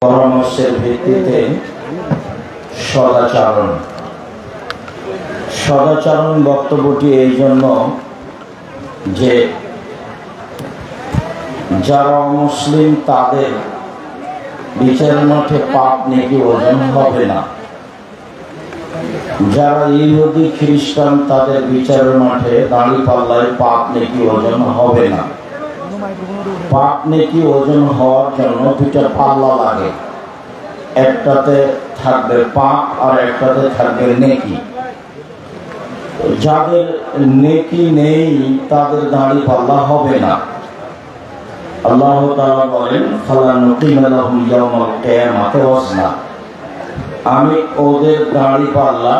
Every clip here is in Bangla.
পরামর্শের ভিত্তিতে সদাচরণ। সদাচরণ বক্তব্যটি এই জন্য যে যারা মুসলিম তাদের বিচার মাঠে পাপ নেকি ওজন হবে না, যারা ইহুদি খ্রিস্টান তাদের বিচারের মাঠে দাঁড়িপাল্লায় পাপ নেকি ওজন হবে না। পাপ নেকি ওজন হওয়ার জন্য দুটা পাল্লা লাগে, একটাতে থাকবে পাপ আর একটাতে থাকবে নেকি। যাদের নেকি নেই তাদের দাঁড়িপাল্লা হবে না। আল্লাহ তাআলা বলেন ফালানুকিমা লাহুম ইয়াওমাল কিয়ামাতি ওয়াজনা, আমি ওদের দাঁড়িপাল্লা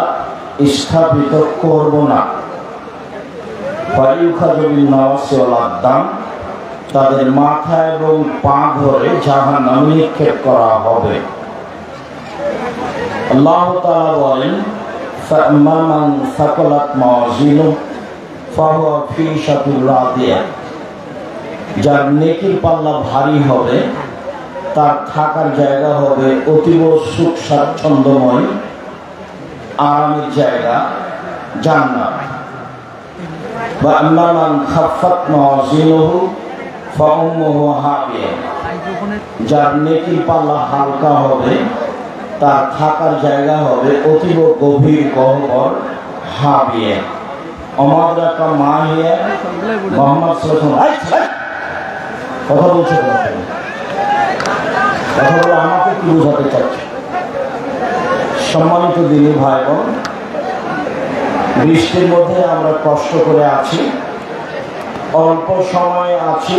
স্থাপিত করব না। ফায়ুখাযু বিন-নাওয়াসি ওয়াল আকদাম, তাদের মাথা এবং পা ধরে জাহান্নামে নিক্ষেপ করা হবে। আল্লাহ তাআলা বলেন ফাআম্মা মান সাকালাত মাওয়াজিনুহু ফাহুয়া ফি ঈশাতির রাদিয়া, যার নেকির পাল্লা ভারী হবে তার থাকার জায়গা হবে অতীব সুখ স্বাচ্ছন্দ্যময় আরামের জায়গা জান্নাত। বা আম্মা মান খাফফাত মাওয়াজিনুহু ফাউম্মুহু হাবিয়া, যার নেকির পাল্লা হালকা হবে তার থাকার জায়গা হবে অতীব গভীর গহ্বর হাবিয়া। আমাদরাকা মাহিয়া মুহাম্মদ সাল্লাল্লাহু আলাইহি ওয়াসাল্লাম কথা বলছে, কথা বলে আমাকে কি বোঝাতে চাচ্ছে? সম্মানিত দিনী ভাই বোন, বৃষ্টির মধ্যে আমরা কষ্ট করে আছি, অল্প সময় আছি,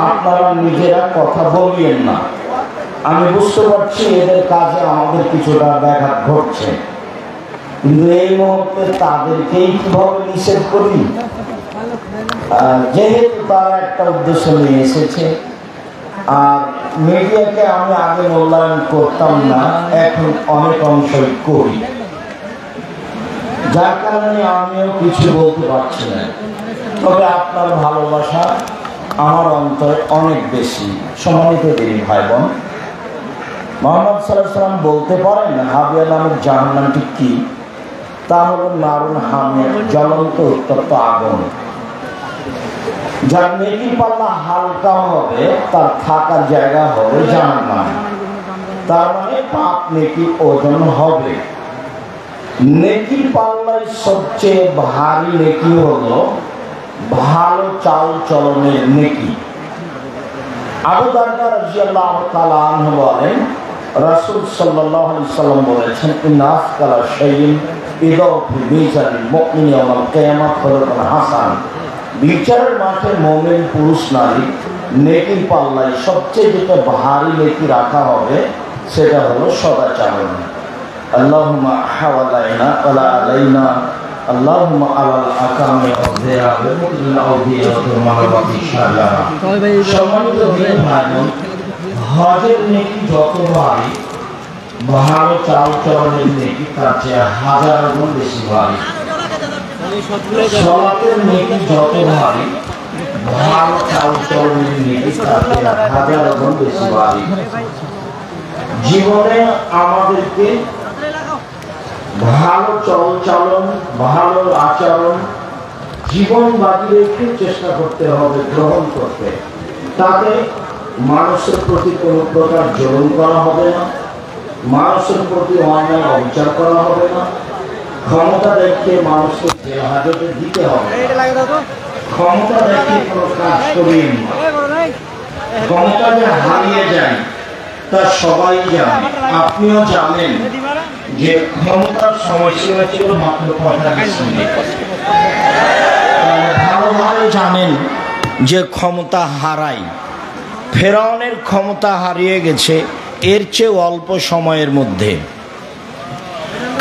আপনারা নিজেরা কথা বলিয়েন না। আমি বুঝতে পারছি এদের কাজে আমাদের কিছুটা ব্যাঘাত ঘটছে, কিন্তু এই মুহূর্তে তাদেরকেই কিভাবে নিষেধ করি? যেহেতু তারা একটা উদ্দেশ্য নিয়ে এসেছে, আর মিডিয়াকে আমি আগে মূল্যায়ন করতাম না, এখন অনেক অংশই করি, যার কারণে আমিও কিছু বলতে পারছি না। তবে আপনার ভালোবাসা আমার অন্তরে অনেক বেশি। সম্মানিত দিনী ভাই বোন, মুহাম্মদ সাল্লাল্লাহু আলাইহি ওয়াসাল্লাম বলতে পারেন হাবিয়া নামের জাহান্নামটি কি? তা হলো নারুন হামিয়া, জ্বলন্ত উত্তপ্ত আগুন। যার নেকি পাল্লা হালকা হবে তার থাকার জায়গা হবে জাহান্নাম। তার মানে পাপ নেকি ওজন হবে। নেকি পাল্লায় সবচেয়ে ভারী নেকি হলো ভালো চাল চলনের নেকি। আবু দারদা রাদিয়াল্লাহু তাআলা আনহু বলেন রাসূল সাল্লাল্লাহু আলাইহি ওয়াসাল্লাম বলেছেন ইন্না আসকালা শাইইন ইযা ফি মিজানিল মুমিনি ইয়াওমাল কিয়ামাহ খুলুকুন হাসান, বিচারের মাঠে মুমিন পুরুষ নারী নেকির পাল্লায় সবচেয়ে যেটা ভারী নেকি রাখা হবে সেটা হলো সদাচরণ। আল্লাহুম্মা হাওয়ালাইনা ওয়ালা আলাইনা, আল্লাহুম্মা আলাল আকামি ওয়াযিরা বিমুকিল আউদিয়া ওয়া ইনশাআল্লাহ। সম্মানিত দিনী ভাই বোন, হজের নেকি যত ভারী, ভালো চাল চলনের নেকি তার চেয়ে হাজার গুণ বেশি ভারী। সালাতের নেকি যত ভারী, ভালো চাল চলনের নেকি তার চেয়ে হাজার গুণ বেশি ভারী। জীবনে আমাদেরকে ভালো চলন, ভালো আচরণ জীবন বাজি রেখে চেষ্টা করতে হবে গ্রহণ করতে। তাতে মানুষের প্রতি কোনো প্রকার জুলুম করা হবে না, মানুষের প্রতি অন্যায় অবিচার করা হবে না, ক্ষমতা দেখিয়ে মানুষকে জেল হাজতে দিতে হবে, ক্ষমতা দেখিয়ে কোনো কাজ করিয়ে না। ক্ষমতা যে হারিয়ে যায় তা সবাই জানে, আপনিও জানেন যে ক্ষমতার সময়সীমা ছিল মাত্র 45 মিনিট। ভালোভাবে জানেন যে ক্ষমতা হারাই, ফেরাউনের ক্ষমতা হারিয়ে গেছে এর চেয়ে অল্প সময়ের মধ্যে।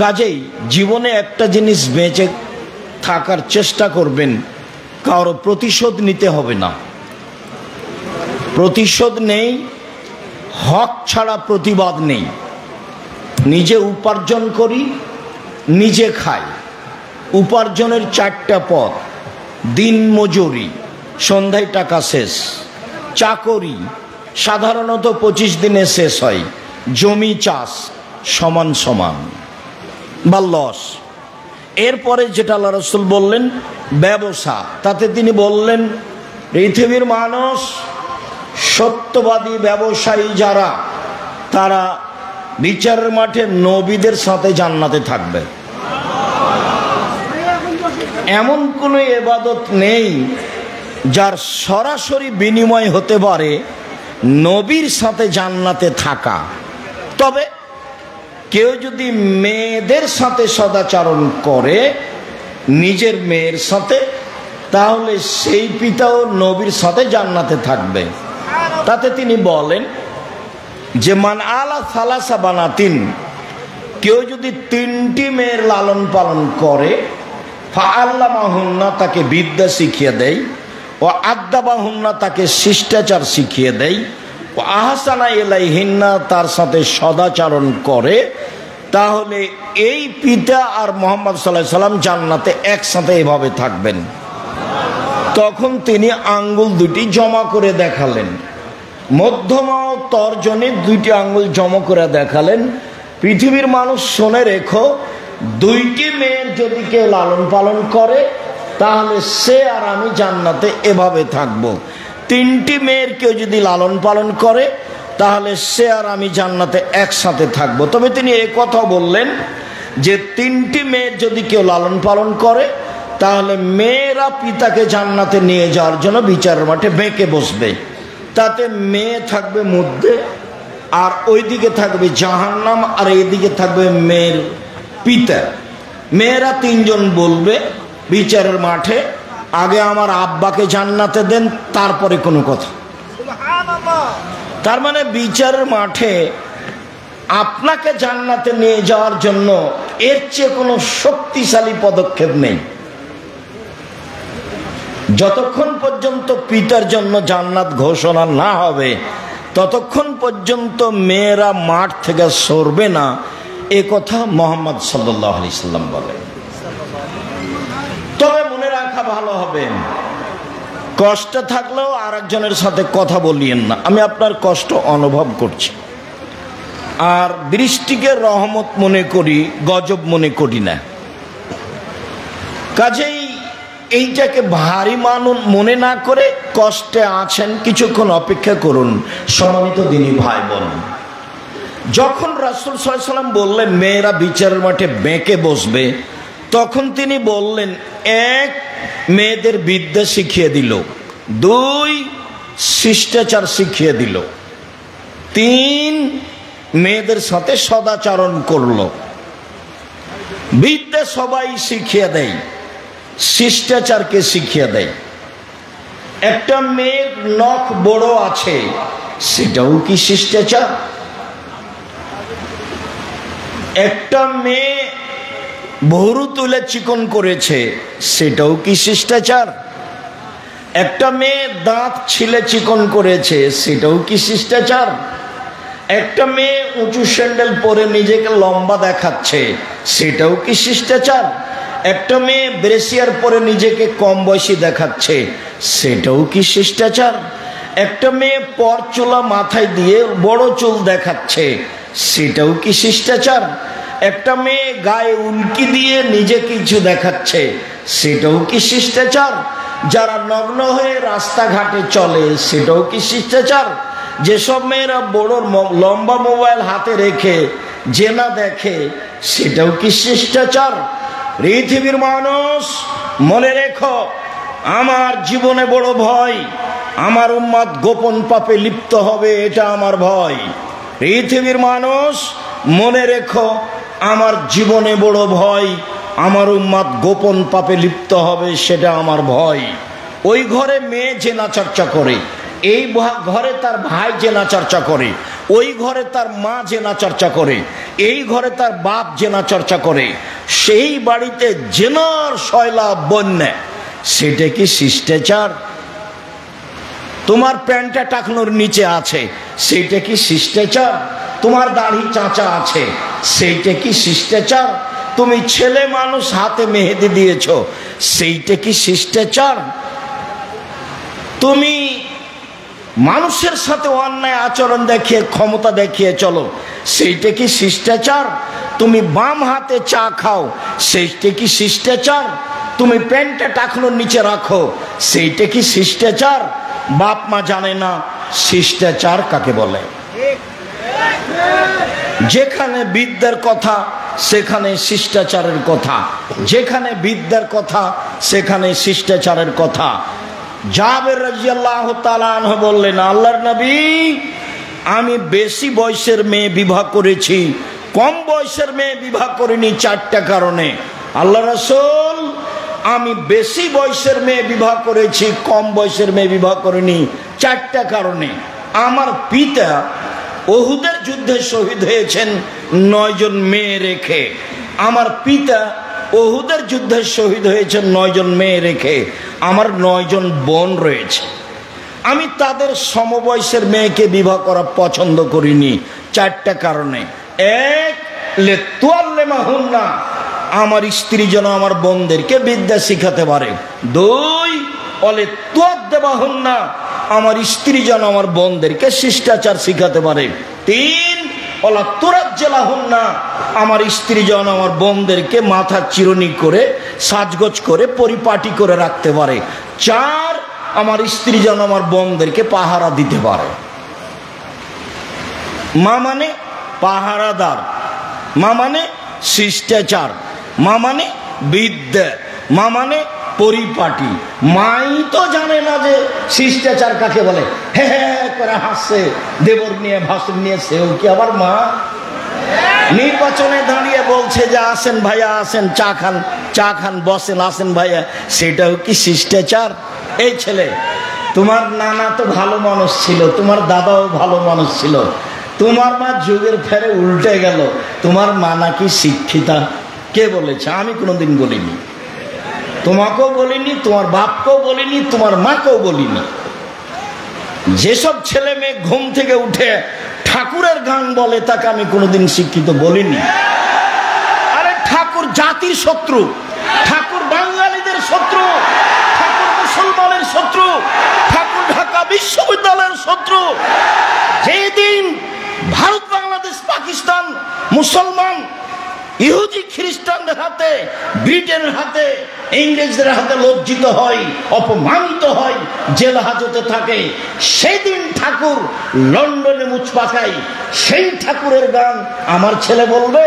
কাজেই জীবনে একটা জিনিস বেঁচে থাকার চেষ্টা করবেন, কারো প্রতিশোধ নিতে হবে না। প্রতিশোধ নেই, হক ছাড়া প্রতিবাদ নেই। নিজে উপার্জন করি, নিজে খাই। উপার্জনের 4টা পথ: দিন মজুরি, সন্ধ্যায় টাকা শেষ; চাকরি সাধারণত 25 দিনে শেষ হয়; জমি চাষ সমান সমান বা লস। এরপরে যেটা আল্লাহ রাসূল বললেন ব্যবসা, তাতে তিনি বললেন পৃথিবীর মানুষ সত্যবাদী ব্যবসায়ী যারা, তারা বিচারের মাঠে নবীদের সাথে জান্নাতে থাকবে। এমন কোনো ইবাদত নেই যার সরাসরি বিনিময় হতে পারে নবীর সাথে জান্নাতে থাকা। তবে কেউ যদি মেয়েদের সাথে সদাচরণ করে নিজের মেয়ের সাথে, তাহলে সেই পিতাও নবীর সাথে জান্নাতে থাকবে। তাতে তিনি বলেন যে মান আলা সালাসা বানাতিন, কেউ যদি 3টি মেয়ের লালন পালন করে, ফাআল্লামাহুন্না, তাকে বিদ্যা শিখিয়ে দেয়, ও আদ্দাবাহুন্না, তাকে শিষ্টাচার শিখিয়ে দেয়, ও আহসানা ইলাইহিন্না, তার সাথে সদাচরণ করে, তাহলে এই পিতা আর মুহাম্মদ সাল্লাল্লাহু আলাইহি সাল্লাম জান্নাতে একসাথে এভাবে থাকবেন। তখন তিনি আঙ্গুল দুটি জমা করে দেখালেন, মধ্যমা ও তর্জনী 2টি আঙ্গুল জমা করে দেখালেন। পৃথিবীর মানুষ শুনে রেখো, 2টি মেয়ের যদি কেউ লালন পালন করে তাহলে সে আর আমি জান্নাতে এভাবে থাকবো। 3টি মেয়ের কেউ যদি লালন পালন করে তাহলে সে আর আমি জান্নাতে একসাথে থাকবো। তবে তিনি এই কথা বললেন যে 3টি মেয়ের যদি কেউ লালন পালন করে তাহলে মেয়েরা পিতাকে জান্নাতে নিয়ে যাওয়ার জন্য বিচারের মাঠে বেঁকে বসবে। তাতে মেয়ে থাকবে মধ্যে, আর ওইদিকে থাকবে জাহান্নাম, আর এইদিকে থাকবে মেয়ের পিতা। মেয়েরা 3জন বলবে বিচারের মাঠে, আগে আমার আব্বাকে জান্নাতে দেন, তারপরে কোনো কথা। তার মানে বিচারের মাঠে আপনাকে জান্নাতে নিয়ে যাওয়ার জন্য এর চেয়ে কোনো শক্তিশালী পদক্ষেপ নেই। যতক্ষণ পর্যন্ত পিতার জন্য জান্নাত ঘোষণা না হবে ততক্ষণ পর্যন্ত মেয়েরা মাঠ থেকে সরবে না, এ কথা মুহাম্মদ সাল্লাল্লাহু আলাইহি সাল্লাম বলেন। তবে মনে রাখা ভালো হবে, কষ্ট থাকলেও আরেকজনের সাথে কথা বলিয়েন না। আমি আপনার কষ্ট অনুভব করছি, আর বৃষ্টিকে রহমত মনে করি, গজব মনে করি না। কাজেই এইটাকে ভারী মনে না করে কষ্টে আছেন, কিছুক্ষণ অপেক্ষা করুন। সম্মানিত দিনী ভাই বোন, যখন রাসূল সাল্লাল্লাহু আলাইহি ওয়াসাল্লাম বললেন মেয়েরা বিচারের মাঠে বেঁকে বসবে, তখন তিনি বললেন 1 মেয়েদের বিদ্যা শিখিয়ে দিল, 2 শিষ্টাচার শিখিয়ে দিল, 3 মেয়েদের সাথে সদাচরণ করলো। বিদ্যা সবাই শিখিয়ে দেয়, শিষ্টাচারকে শিখিয়ে দেয়। একটা মেয়ের নখ বড় আছে, সেটাও কি শিষ্টাচার? একটা মেয়ে ভুরু তুলে চিকন করেছে, সেটাও কি শিষ্টাচার? একটা মেয়ে দাঁত ছিলে চিকন করেছে, সেটাও কি শিষ্টাচার? একটা মেয়ে উঁচু স্যান্ডেল পরে নিজেকে লম্বা দেখাচ্ছে, সেটাও কি শিষ্টাচার? একটা মেয়ে ব্রেসিয়ার পরে নিজেকে কম বয়সী দেখাচ্ছে, সেটাও কি শিষ্টাচার? একটা মেয়ে পরচুলা মাথায় দিয়ে বড় চুল দেখাচ্ছে, সেটাও কি শিষ্টাচার? একটা মেয়ে গায়ে উল্কি দিয়ে নিজে কিছু দেখাচ্ছে, সেটাও কি শিষ্টাচার? যারা নগ্ন হয়ে রাস্তাঘাটে চলে, সেটাও কি শিষ্টাচার? যেসব মেয়েরা বড় লম্বা মোবাইল হাতে রেখে জেনা দেখে, সেটাও কি শিষ্টাচার? পৃথিবীর মানুষ মনে রেখো, আমার জীবনে বড় ভয়, আমার উম্মত গোপন পাপে লিপ্ত হবে, এটা আমার ভয়। পৃথিবীর মানুষ মনে রেখো, আমার জীবনে বড় ভয়, আমার উম্মত গোপন পাপে লিপ্ত হবে, সেটা আমার ভয়। ওই ঘরে মেয়ে জেনা চর্চা করে, এই ঘরে তার ভাই জেনা চর্চা করে, ওই ঘরে তার মা জেনা চর্চা করে, এই ঘরে তার বাপ জেনা চর্চা করে, সেই বাড়িতে জেনার শয়লা বন্যা, সেটা কি শিষ্টাচার? তোমার প্যান্টটা টাকনোর নিচে আছে, সেইটা কি শিষ্টাচার? তোমার দাড়ি চাঁচা আছে, সেইটা কি শিষ্টাচার? তুমি ছেলে মানুষ, হাতে মেহেদি দিয়েছ, সেইটা কি শিষ্টাচার? তুমি মানুষের সাথে অন্যায় আচরণ দেখিয়ে ক্ষমতা দেখিয়ে চলো, সেইটা কি শিষ্টাচার? তুমি বাম হাতে চা খাও, সেইটা কি শিষ্টাচার? তুমি প্যান্টটা টাকনোর নিচে রাখো, সেইটা কি শিষ্টাচার? বাপ মা জানে না শিষ্টাচার কাকে বলে। যেখানে বিদ্যার কথা সেখানে শিষ্টাচারের কথা, যেখানে বিদ্যার কথা সেখানে শিষ্টাচারের কথা। জাবের রাদিয়াল্লাহু তাআলা আনহু বললেন, আল্লাহর নবী, আমি বেশি বয়সের মেয়ে বিবাহ করেছি, কম বয়সের মেয়ে বিবাহ করিনি চারটা কারণে। আল্লাহ রাসূল, আমি বেশি বয়সের মেয়ে বিবাহ করেছি, কম বয়সের মেয়ে বিবাহ করিনি চারটা কারণে। আমার পিতা উহুদের যুদ্ধে শহীদ হয়েছেন 9 জন মেয়ে রেখে। আমার পিতা উহুদের যুদ্ধে শহীদ হয়েছেন 9 জন মেয়ে রেখে। আমার 9 জন বোন রয়েছে, আমি তাদের সমবয়সের মেয়েকে বিবাহ করা পছন্দ করিনি চারটা কারণে। এক, লেতুয়াল্লেমাহুন্না, আমার স্ত্রী যেন আমার বোনদেরকে বিদ্যা শিখাতে পারে। 2, অলেতুয়াদ্দেবাহুন্না, আমার স্ত্রী যেন আমার বোনদেরকে শিষ্টাচার শিখাতে পারে। 3, অলাতুরাজ্জালাহুন্না, আমার স্ত্রী যেন আমার বোনদেরকে মাথা চিরুনি করে সাজগোজ করে পরিপাটি করে রাখতে পারে। 4, আমার স্ত্রী যেন আমার বোনদেরকে পাহারা দিতে পারে। মা মানে পাহারাদার, মা মানে শিষ্টাচার, মা মানে বিদ্যা, মা মানে পরিপাটি। মাই তো জানে না যে শিষ্টাচার কাকে বলে। হে হে করে হাসছে, দেবর নিয়ে ভাসুর নিয়ে, সেও কি আবার মা? নির্বাচনে দাঁড়িয়ে বলছে যে আসেন ভাইয়া আসেন, চা খান, চা খান, বসেন, আসেন ভাইয়া, সেটাও কি শিষ্টাচার? এই ছেলে, তোমার নানা তো ভালো মানুষ ছিল, তোমার দাদাও ভালো মানুষ ছিল, তোমার মা যুগের ফেরে উল্টে গেল, তোমার মা নাকি শিক্ষিতা? কে বলেছে? আমি কোনোদিন বলিনি, তোমাকেও বলিনি, তোমার বাপকেও বলিনি, তোমার মাকেও বলিনি। যেসব ছেলে মেয়ে ঘুম থেকে উঠে ঠাকুরের গান বলে তাকে আমি কোনোদিন শিক্ষিত বলিনি। আরে ঠাকুর জাতির শত্রু, ঠাকুর বাঙালিদের শত্রু, ঠাকুর মুসলমানের শত্রু, ঠাকুর ঢাকা বিশ্ববিদ্যালয়ের শত্রু। যেদিন ভারত, বাংলাদেশ, পাকিস্তান মুসলমান ইহুদি খ্রিস্টানদের হাতে, ব্রিটেনের হাতে, ইংরেজদের হাতে লজ্জিত হয়, অপমানিত হয়, জেল হাজতে থাকে, সেদিন ঠাকুর লন্ডনে মুচ পাকায়। সেই ঠাকুরের গান আমার ছেলে বলবে?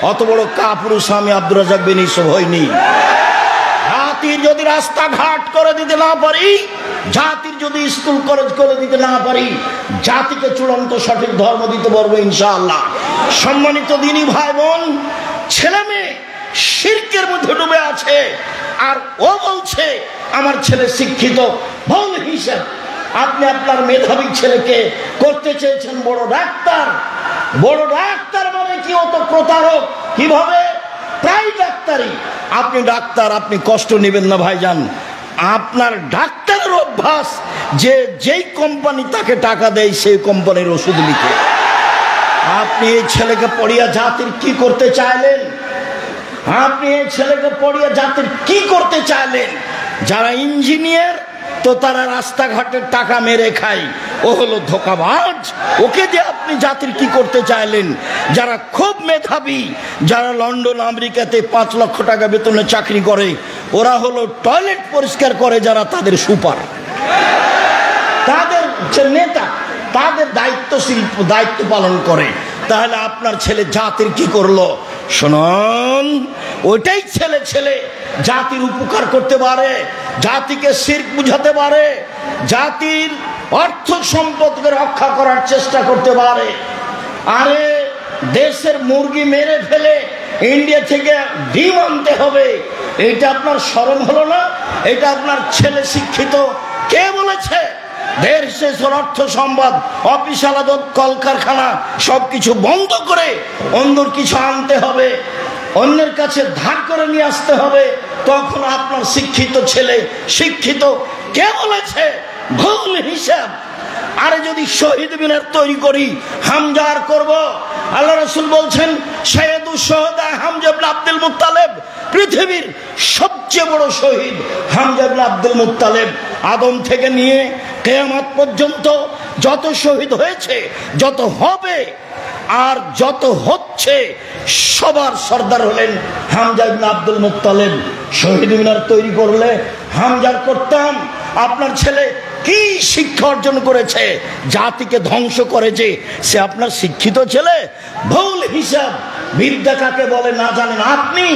অত বড় কাপুরুষ আমি আব্দুর রাজ্জাক বিন ইউসুফ হইনি। জাতির যদি রাস্তাঘাট করে দিতে না পারি, জাতির যদি স্কুল কলেজ করে দিতে না পারি, জাতিকে চূড়ান্ত সঠিক ধর্ম দিতে পারবো ইনশাআল্লাহ। সম্মানিত দিনী ভাই বোন, ছেলে মেয়ে শিরকের মধ্যে ডুবে আছে, আর ও বলছে আমার ছেলে শিক্ষিত। ভুল হিসাব। আপনি আপনার মেধাবী ছেলেকে করতে চেয়েছেন বড় ডাক্তার। বড় ডাক্তার মানে কি? অত প্রতারক কিভাবে? প্রায় ডাক্তারি। আপনি ডাক্তার, আপনি কষ্ট নেবেন না ভাইজান। আপনার ডাক্তারের অভ্যাস যে যেই কোম্পানি তাকে টাকা দেয় সেই কোম্পানির ওষুধ লিখে। আপনি এই ছেলেকে পড়িয়া জাতির কি করতে চাইলেন? আপনি এই ছেলেকে পড়িয়া জাতির কি করতে চাইলেন? যারা ইঞ্জিনিয়ার তো তারা রাস্তাঘাটের টাকা মেরে খায়, ও হলো ধোঁকাবাজ, ওকে দিয়ে আপনি জাতির কি করতে চাইলেন? যারা খুব মেধাবী, যারা লন্ডন আমেরিকাতে 5 লক্ষ টাকা বেতনে চাকরি করে, ওরা হলো টয়লেট পরিষ্কার করে যারা তাদের সুপার, তাদের নেতা, তাদের দায়িত্ব পালন করে। তাহলে আপনার ছেলে জাতির কি করলো? শুনুন, ওইটাই ছেলে ছেলে জাতির উপকার করতে পারে, জাতিকে শিরক বুঝাতে পারে, জাতির অর্থ সম্পদকে রক্ষা করার চেষ্টা করতে পারে। আরে দেশের মুরগি মেরে ফেলে ইন্ডিয়া থেকে ডিম আনতে হবে, এটা আপনার শরম হলো না? এটা আপনার ছেলে শিক্ষিত? কে বলেছে? দেশের অর্থ সম্পদ, অফিস আদালত, কলকারখানা সবকিছু বন্ধ করে অন্যর কিছু আনতে হবে, অন্যের কাছে ধার করে নিয়ে আসতে হবে, তখন আপনার শিক্ষিত ছেলে শিক্ষিত? কে বলেছে? ভুল হিসাব। আরে যদি শহীদ মিনার তৈরি করি, হামজার করব। আল্লাহ রাসূল বলছেন, শাহেদু শুহাদা হামজা ইবনে আব্দুল মুত্তালিব, পৃথিবীর সবচেয়ে বড় শহীদ হামজা ইবনে আব্দুল মুত্তালিব। আদম থেকে নিয়ে কিয়ামত পর্যন্ত যত শহীদ হয়েছে, যত হবে আর যত হচ্ছে, সবার সর্দার হলেন হামজা ইবনে আব্দুল মুত্তালিব। শহীদ মিনার তৈরি করলে হামজার করতাম। আপনার ছেলে কি শিক্ষা অর্জন করেছে, জাতিকে ধ্বংস করেছে, সে আপনার শিক্ষিত ছেলে? ভুল হিসাব। বিদ্যা কাকে বলে না জানেন আপনি,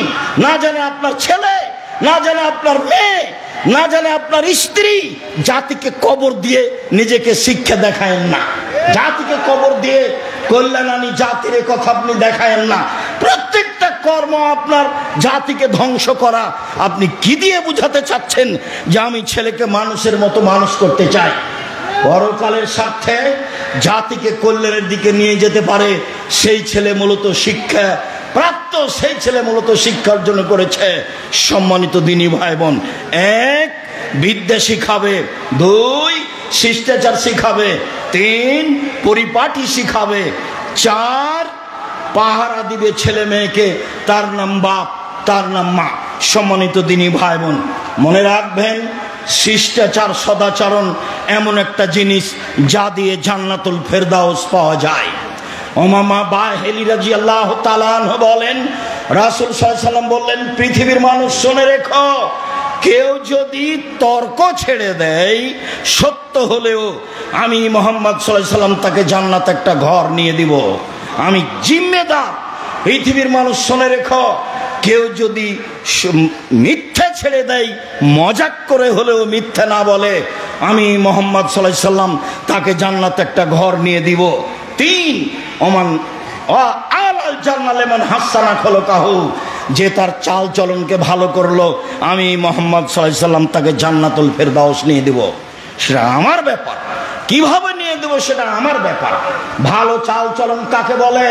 না জানে আপনার ছেলে, না জানে আপনার মেয়ে, না জানে আপনার স্ত্রী। জাতিকে কবর দিয়ে নিজেকে শিক্ষা দেখায়েন না, জাতিকে কবর দিয়ে কল্যাণানী জাতির কথা আপনি দেখায়েন না। প্রত্যেকটা কর্ম আপনার জাতিকে ধ্বংস করা। আপনি কি দিয়ে বুঝাতে চাচ্ছেন যে আমি ছেলেকে মানুষের মতো মানুষ করতে চাই? পরকালের স্বার্থে জাতিকে কল্যাণের দিকে নিয়ে যেতে পারে সেই ছেলে মূলত শিক্ষা প্রাপ্ত, সেই ছেলে মূলত শিক্ষা অর্জন করেছে। সম্মানিত দিনী ভাই বোন, এক, বিদ্যা শিখাবে; দুই, শিষ্টাচার শিখাবে; তিন, পরিপাটি শিখাবে; চার, পাহারা দিবে ছেলে মেয়েকে, তার নাম বাপ, তার নাম মা। সম্মানিত দিনী ভাই বোন, মনে রাখবেন, শিষ্টাচার সদাচরণ এমন একটা জিনিস যা দিয়ে জান্নাতুল ফেরদাউস পাওয়া যায়। উমামা বাহিলি রাদিয়াল্লাহু তাআলা আনহু বলেন, রাসূল সাল্লাল্লাহু আলাইহি ওয়াসাল্লাম বললেন, পৃথিবীর মানুষ শুনে রেখো, কেউ যদি তর্ক ছেড়ে দেয় সত্য হলেও আমি মুহাম্মদ সাল্লাল্লাহু আলাইহি ওয়াসাল্লাম তাকে জান্নাতে একটা ঘর নিয়ে দিব, আমি জিম্মেদার। পৃথিবীর মানুষ শুনে রেখো, কেউ যদি মিথ্যা ছেড়ে দেয়, মজাক করে হলেও মিথ্যা না বলে, আমি মুহাম্মদ সাল্লাল্লাহু আলাইহি ওয়াসাল্লাম তাকে জান্নাতে একটা ঘর নিয়ে দিব। তিন, ওমান আলাল জান্নাত লিমান হাসানা খলকাহু, যে তার চাল চলনকে ভালো করলো, আমি মুহাম্মদ সাল্লাল্লাহু আলাইহি ওয়াসাল্লাম তাকে জান্নাতুল ফেরদাউস নিয়ে দেব। সেটা আমার ব্যাপার, কিভাবে নিয়ে দেব সেটা আমার ব্যাপার। ভালো চাল চলন কাকে বলে?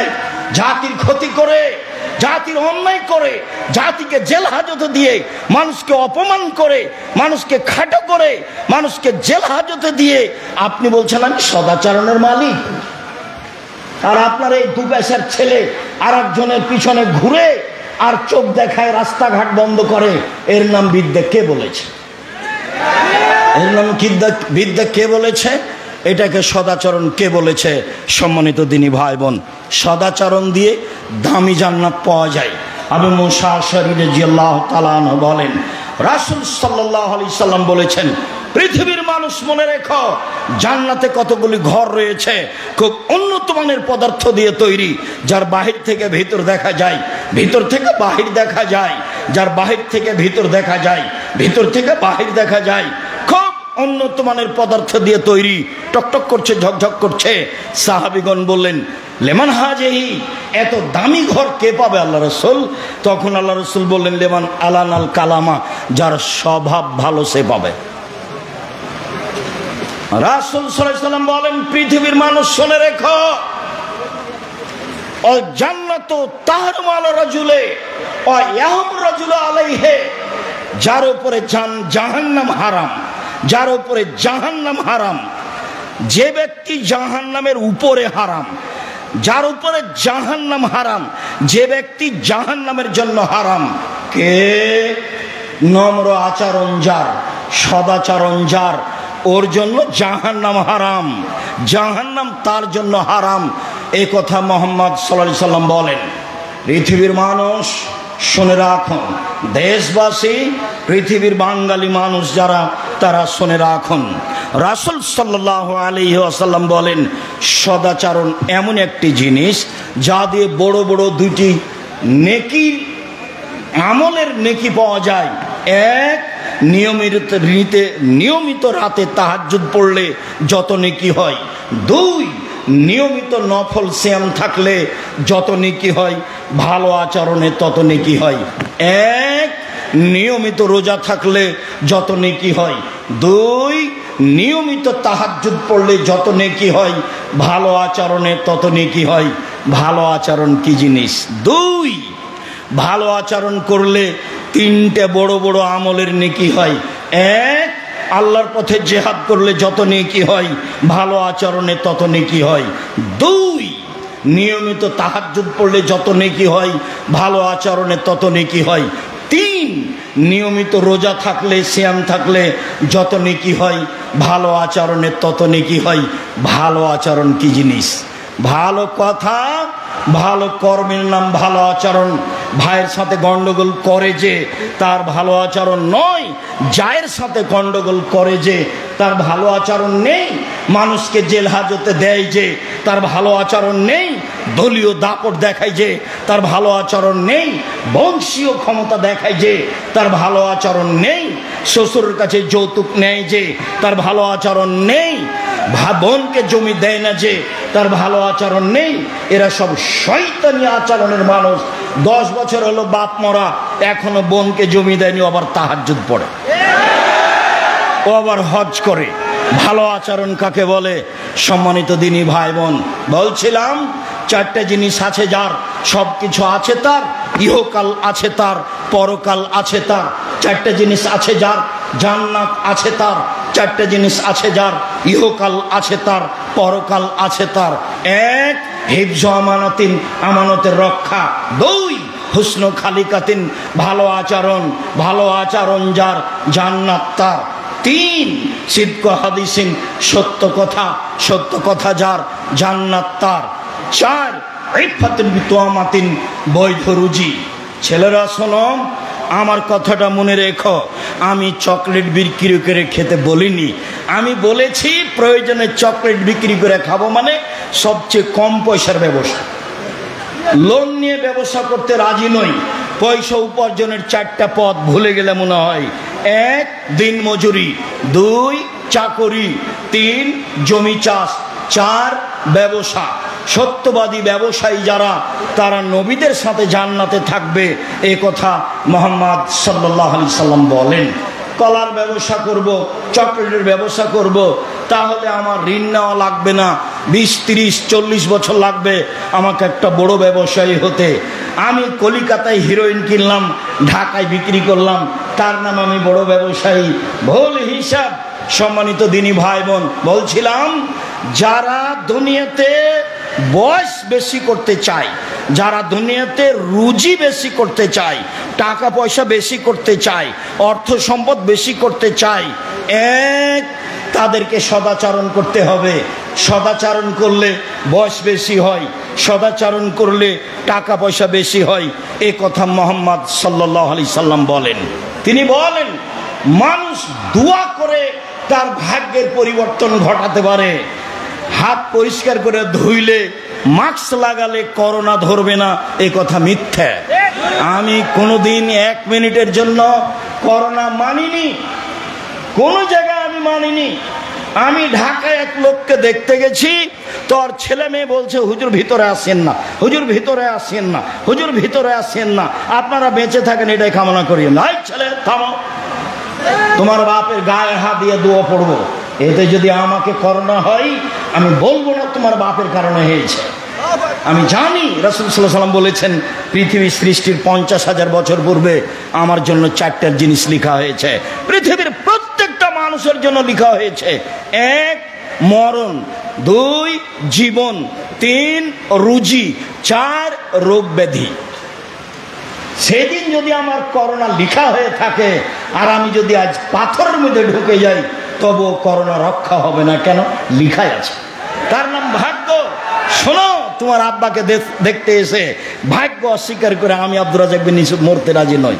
জাতির ক্ষতি করে, জাতির অন্যায় করে, জাতিকে জেল হাজতে দিয়ে, মানুষকে অপমান করে, মানুষকে খাটো করে, মানুষকে জেল হাজতে দিয়ে আপনি বলছেন আমি সদাচরণের মালিক। আর আপনার এই দু পয়সার ছেলে আর একজনের পিছনে ঘুরে আর চোখ দেখায়, রাস্তাঘাট বন্ধ করে, এর নাম বিদ্যা কে বলেছে? এর নাম বিদ্যা কে বলেছে? এটাকে সদাচরণ কে বলেছে? সম্মানিত দিনী ভাই বোন, সদাচরণ দিয়ে দামি জান্নাত পাওয়া যায়। আবু মুসা আশআরী রাদিয়াল্লাহু তাআলা আনহু বলেন, রাসূল সাল্লাল্লাহু আলাইহি সাল্লাম বলেছেন, পৃথিবীর মানুষ মনে রেখো, জান্নাতে কতগুলি ঘর রয়েছে খুব উন্নত মানের পদার্থ দিয়ে তৈরি, যার বাহির থেকে ভিতর দেখা যায়, ভিতর থেকে বাহির দেখা যায়, যার বাহির থেকে ভিতর দেখা যায়, ভিতর থেকে বাহির দেখা যায়, খুব উন্নত মানের পদার্থ দিয়ে তৈরি, টকটক করছে, ঝকঝক করছে। সাহাবীগণ বললেন, লেমান হাজিহি, এত দামি ঘর কে পাবে আল্লাহ রাসূল? তখন আল্লাহ রাসূল বললেন, লেমান আলানাল কালামা, যার স্বভাব ভালো সে পাবে। রাসূল সাল্লাল্লাহু আলাইহি ওয়াসাল্লাম বলেন, পৃথিবীর মানুষ শুনে রেখো, ও জান্নাতু তাহরুমু আলা রাজুলে ওয়া ইয়াহরুমু রাজুলু আলাইহি, যার উপরে জাহান্নাম হারাম, যার উপরে জাহান্নাম হারাম, যে ব্যক্তি জাহান্নামের উপরে হারাম, যার উপরে জাহান্নাম হারাম, যে ব্যক্তি জাহান্নামের জন্য হারাম, কে? নম্র আচরণ যার, সদাচরণ যার, ওর জন্য জাহান্নাম হারাম, জাহান্নাম তার জন্য হারাম। এই কথা মুহাম্মদ সাল্লাল্লাহু আলাইহি সাল্লাম বলেন। পৃথিবীর মানুষ শুনে রাখুন, দেশবাসী, পৃথিবীর বাঙালি মানুষ যারা, তারা শুনে রাখুন, রাসূল সাল্লাল্লাহু আলাইহি ওয়াসাল্লাম বলেন, সদাচরণ এমন একটি জিনিস যা দিয়ে বড় বড় দুটি নেকি, আমলের নেকি পাওয়া যায়। এক, নিয়মিত রাতে তাহাজ্জুদ পড়লে যত নেকি হয়। দুই, নিয়মিত নফল সিয়াম থাকলে যত নেকি হয়, ভালো আচরণে তত নেকি হয়। এক, নিয়মিত রোজা থাকলে যত নেকি হয়। দুই, নিয়মিত তাহাজ্জুদ পড়লে যত নেকি হয়, ভালো আচরণে তত নেকি হয়। ভালো আচরণ কি জিনিস? দুই, ভালো আচরণ করলে তিনটে বড় বড় আমলের নেকি হয়। এক, আল্লাহর পথে জিহাদ করলে যত নেকি হয়, ভালো আচরণে তত নেকি হয়। দুই, নিয়মিত তাহাজ্জুদ পড়লে যত নেকি হয়, ভালো আচরণে তত নেকি হয়। 3, নিয়মিত রোজা থাকলে, সিয়াম থাকলে যত নেকি হয়, ভালো আচরণে তত নেকি হয়। ভালো আচরণ কি জিনিস? ভালো কথা, ভালো কর্মের নাম ভালো আচরণ। ভাইয়ের সাথে গন্ডগোল করে যে তার ভালো আচরণ নয়, জায়ের সাথে গন্ডগোল করে যে তার ভালো আচরণ নেই, মানুষকে জেল হাজতে দেয় যে তার ভালো আচরণ নেই, দলীয় দাপট দেখায় যে তার ভালো আচরণ নেই, বংশীয় ক্ষমতা দেখায় যে তার ভালো আচরণ নেই, শ্বশুরের কাছে যৌতুক নেয় যে তার ভালো আচরণ নেই, বোনকে জমি দেয় না যে তার ভালো আচরণ নেই। এরা সব শয়তানি আচরণের মানুষ। 10 বছর হলো বাপ মরা, এখনো বোনকে জমি দেয়নি, আবার তাহাজ্জুদ পড়ে, ও আবার হজ করে। ভালো আচরণ কাকে বলে? সম্মানিত দিনী ভাই বোন, বলছিলাম 4টে জিনিস আছে যার, সব কিছু আছে তার, ইহকাল আছে তার, পরকাল আছে তার। 4টে জিনিস আছে যার, জান্নাত আছে তার। 4টে জিনিস আছে যার, ইহকাল আছে তার, পরকাল আছে তার। 1, হিফজ আমানাতিন, আমানতের রক্ষা। 2, হুসন খালিকাতিন, ভালো আচরণ, ভালো আচরণ যার, জান্নাত তার। 3, সিদক হাদিসিন, সত্য কথা, সত্য কথা যার, জান্নাত তার। 4, ইফাতুন বিতুয়ামাতিন, বৈধ রুজি। ছেলেরা শোনো, আমার কথাটা মনে রেখো, আমি চকলেট বিক্রি করে খেতে বলিনি। আমি বলেছি প্রয়োজনে চকলেট বিক্রি করে খাবো, মানে সবচেয়ে কম পয়সার ব্যবসা। লোন নিয়ে ব্যবসা করতে রাজি নই। পয়সা উপার্জনের 4টা পথ ভুলে গেলে মনে হয়। 1, দিন মজুরি। 2, চাকরি। 3, জমি চাষ। 4, ব্যবসা। সত্যবাদী ব্যবসায়ী যারা, তারা নবীদের সাথে জান্নাতে থাকবে, এই কথা মুহাম্মদ সাল্লাল্লাহু আলাইহি সাল্লাম বলেন। কলার ব্যবসা করব, চকলেটের ব্যবসা করব, তাহলে আমার ঋণ নেওয়া লাগবে না। 20, 30, 40 বছর লাগবে আমাকে একটা বড় ব্যবসায়ী হতে। আমি কলিকাতায় হিরোইন কিনলাম, ঢাকায় বিক্রি করলাম, তার নাম আমি বড় ব্যবসায়ী। ভুল হিসাব। সম্মানিত দিনী ভাই বোন, বলছিলাম যারা দুনিয়াতে বয়স বেশি করতে চায়, যারা দুনিয়াতে রুজি বেশি করতে চায়, টাকা পয়সা বেশি করতে চায়, অর্থ সম্পদ বেশি করতে চায়, 1, তাদেরকে সদাচরণ করতে হবে। সদাচরণ করলে বয়স বেশি হয়, সদাচরণ করলে টাকা পয়সা বেশি হয়, এ কথা মুহাম্মদ সাল্লাল্লাহু আলাইহি সাল্লাম বলেন। তিনি বলেন মানুষ দোয়া করে তার ভাগ্যের পরিবর্তন ঘটাতে পারে। হাত পরিষ্কার করে ধুইলে, মাস্ক লাগালে করোনা ধরবে না, এ কথা মিথ্যা। আমি কোনোদিন 1 মিনিটের জন্য করোনা মানিনি, কোন জায়গায় আমি মানিনি। আমি ঢাকায় এক লোককে দেখতে গেছি, তোর ছেলে মেয়ে বলছে হুজুর ভিতরে আসেন না, হুজুর ভিতরে আসেন না, হুজুর ভিতরে আসেন না, আপনারা বেঁচে থাকেন এটাই কামনা করি। নাই ছেলে থামো, তোমার বাপের গায়ে হাত দিয়ে দোয়া পড়বো। এতে যদি আমাকে করোনা হয়, আমি বলবো না তোমার বাপের কারণে হয়েছে। আমি জানি রাসূল সাল্লাল্লাহু আলাইহি ওয়াসাল্লাম বলেছেন পৃথিবী সৃষ্টির 50,000 বছর পূর্বে আমার জন্য 4টা জিনিস লেখা হয়েছে, পৃথিবীর প্রত্যেকটা মানুষের জন্য লেখা হয়েছে। 1, মরণ। 2, জীবন। 3, রুজি। 4, রোগ ব্যাধি। সেদিন যদি আমার করোনা লেখা হয়ে থাকে আর আমি যদি আজ পাথরের মধ্যে ঢুকে যাই, তবু করোনা রক্ষা হবে না। কেন? লেখাই আছে, তার নাম ভাগ্য। শোনো, তোমার আব্বাকে দেখতে এসে ভাগ্য অস্বীকার করে আমি আব্দুর রাজ্জাক বিন ইউসুফ মরতে রাজি নই।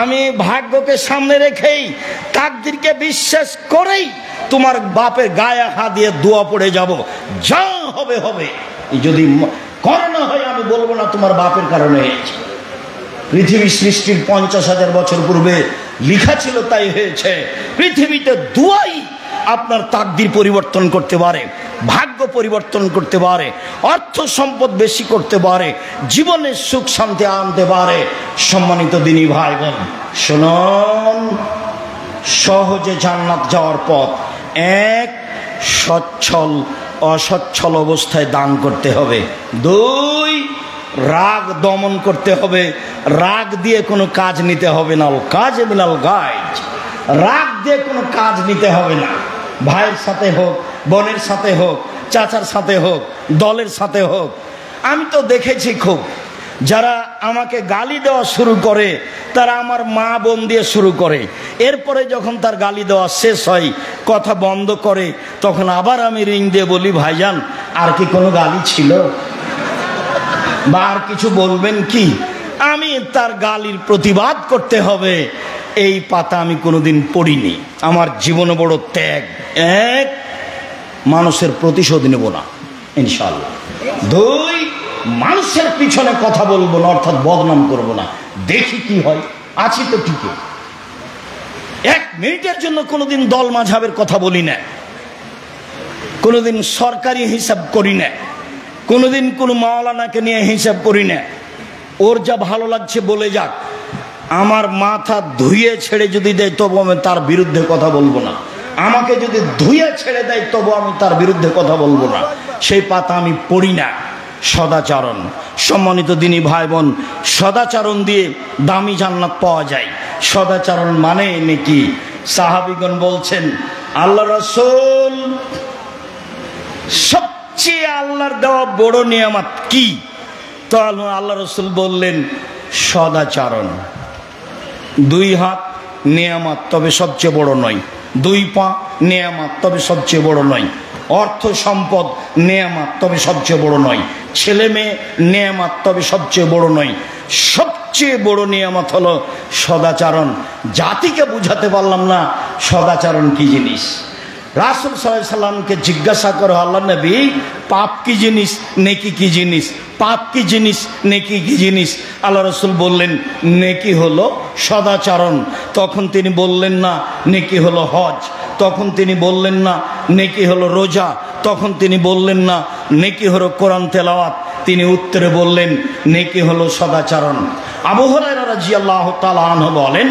আমি ভাগ্যকে সামনে রেখেই, তাকদীরকে বিশ্বাস করেই তোমার বাপের গায়ে হাত দিয়ে দোয়া পড়ে যাব, যা হবে হবে। যদি করোনা হয় আমি বলবো না তোমার বাপের কারণে হয়েছে। পৃথিবী সৃষ্টির 50,000 বছর পূর্বে লেখা ছিল, তাই হয়েছে। পৃথিবীতে দোয়াই আপনার তাকদীর পরিবর্তন করতে পারে, ভাগ্য পরিবর্তন করতে পারে, অর্থ সম্পদ বেশি করতে পারে, জীবনের সুখ শান্তি আনতে পারে। সম্মানিত দিনী ভাই বোন, শুনুন, সহজে জান্নাত যাওয়ার পথ। 1, সচ্ছল অসচ্ছল অবস্থায় দান করতে হবে। 2, রাগ দমন করতে হবে। রাগ দিয়ে কোনো কাজ নিতে হবে না। কাজ মিনাল গায়জ, রাগ দিয়ে কোনো কাজ নিতে হবে না। ভাইয়ের সাথে হোক, বোনের সাথে হোক, চাচার সাথে হোক, দলের সাথে হোক। আমি তো দেখেছি খুব, যারা আমাকে গালি দেওয়া শুরু করে তারা আমার মা বোন দিয়ে শুরু করে, এরপরে যখন তার গালি দেওয়া শেষ হয়, কথা বন্ধ করে, তখন আবার আমি রিং দিয়ে বলি, ভাইজান আর কি কোনো গালি ছিল বা আর কিছু বলবেন কি? আমি তার গালির প্রতিবাদ করতে হবে এই পাতা আমি কোনোদিন পড়িনি। আমার জীবনে বড় ত্যাগ। এক, মানুষের প্রতিশোধ নেব না ইনশাআল্লাহ। দুই, মানুষের পিছনে কথা বলবো না, অর্থাৎ বদনাম করব না, দেখি কি হয়, আছি তো ঠিকই। এক মিনিটের জন্য কোনোদিন দল মাঝাবের কথা বলি না, কোনোদিন সরকারি হিসাব করি না, কোনোদিন কোনো মাওলানাকে নিয়ে হিসাব করি না। ওর যা ভালো লাগছে বলে যাক, আমার মাথা ধুয়ে ছেড়ে যদি দেয় তবু আমি তার বিরুদ্ধে কথা বলবো না। আমাকে যদি ধুয়ে ছেড়ে দেয় তবু আমি তার বিরুদ্ধে কথা বলবো না। সেই পাতা আমি পড়ি না। সদাচরণ, সম্মানিত দিনী ভাই বোন, সদাচরণ দিয়ে দামি জান্নাত পাওয়া যায়। সদাচরণ মানে নাকি? সাহাবীগণ বলছেন, আল্লাহ রাসূল সবচেয়ে আল্লাহর দেওয়া বড় নিয়ামত কি? তো আল্লাহ রাসূল বললেন, সদাচরণ। দুই হাত নিয়ামত, তবে সবচেয়ে বড় নয়। দুই পা নিয়ামত, তবে সবচেয়ে বড় নয়। অর্থ সম্পদ নিয়ামত, তবে সবচেয়ে বড় নয়। ছেলে মেয়ে নিয়ামত, তবে সবচেয়ে বড় নয়। সবচেয়ে বড় নিয়ামত হলো সদাচরণ। জাতিকে বুঝাতে পারলাম না সদাচরণ কি জিনিস। রাসূল সাল্লাল্লাহু আলাইহি সাল্লামকে জিজ্ঞাসা করো, আল্লাহ নবী, পাপ কি জিনিস, নেকি কি জিনিস? পাপ কি জিনিস, নেকি কি জিনিস? আল্লাহ রাসূল বললেন, নেকি হলো সদাচরণ। তখন তিনি বললেন না নেকি হলো হজ। তখন তিনি বললেন না নেকি হলো রোজা। তখন তিনি বললেন না নেকি হলো কোরআন তেলাওয়াত। তিনি উত্তরে বললেন, নেকি হলো সদাচরণ। আবু হুরায়রা রাদিয়াল্লাহু তাআলা আনহু বলেন,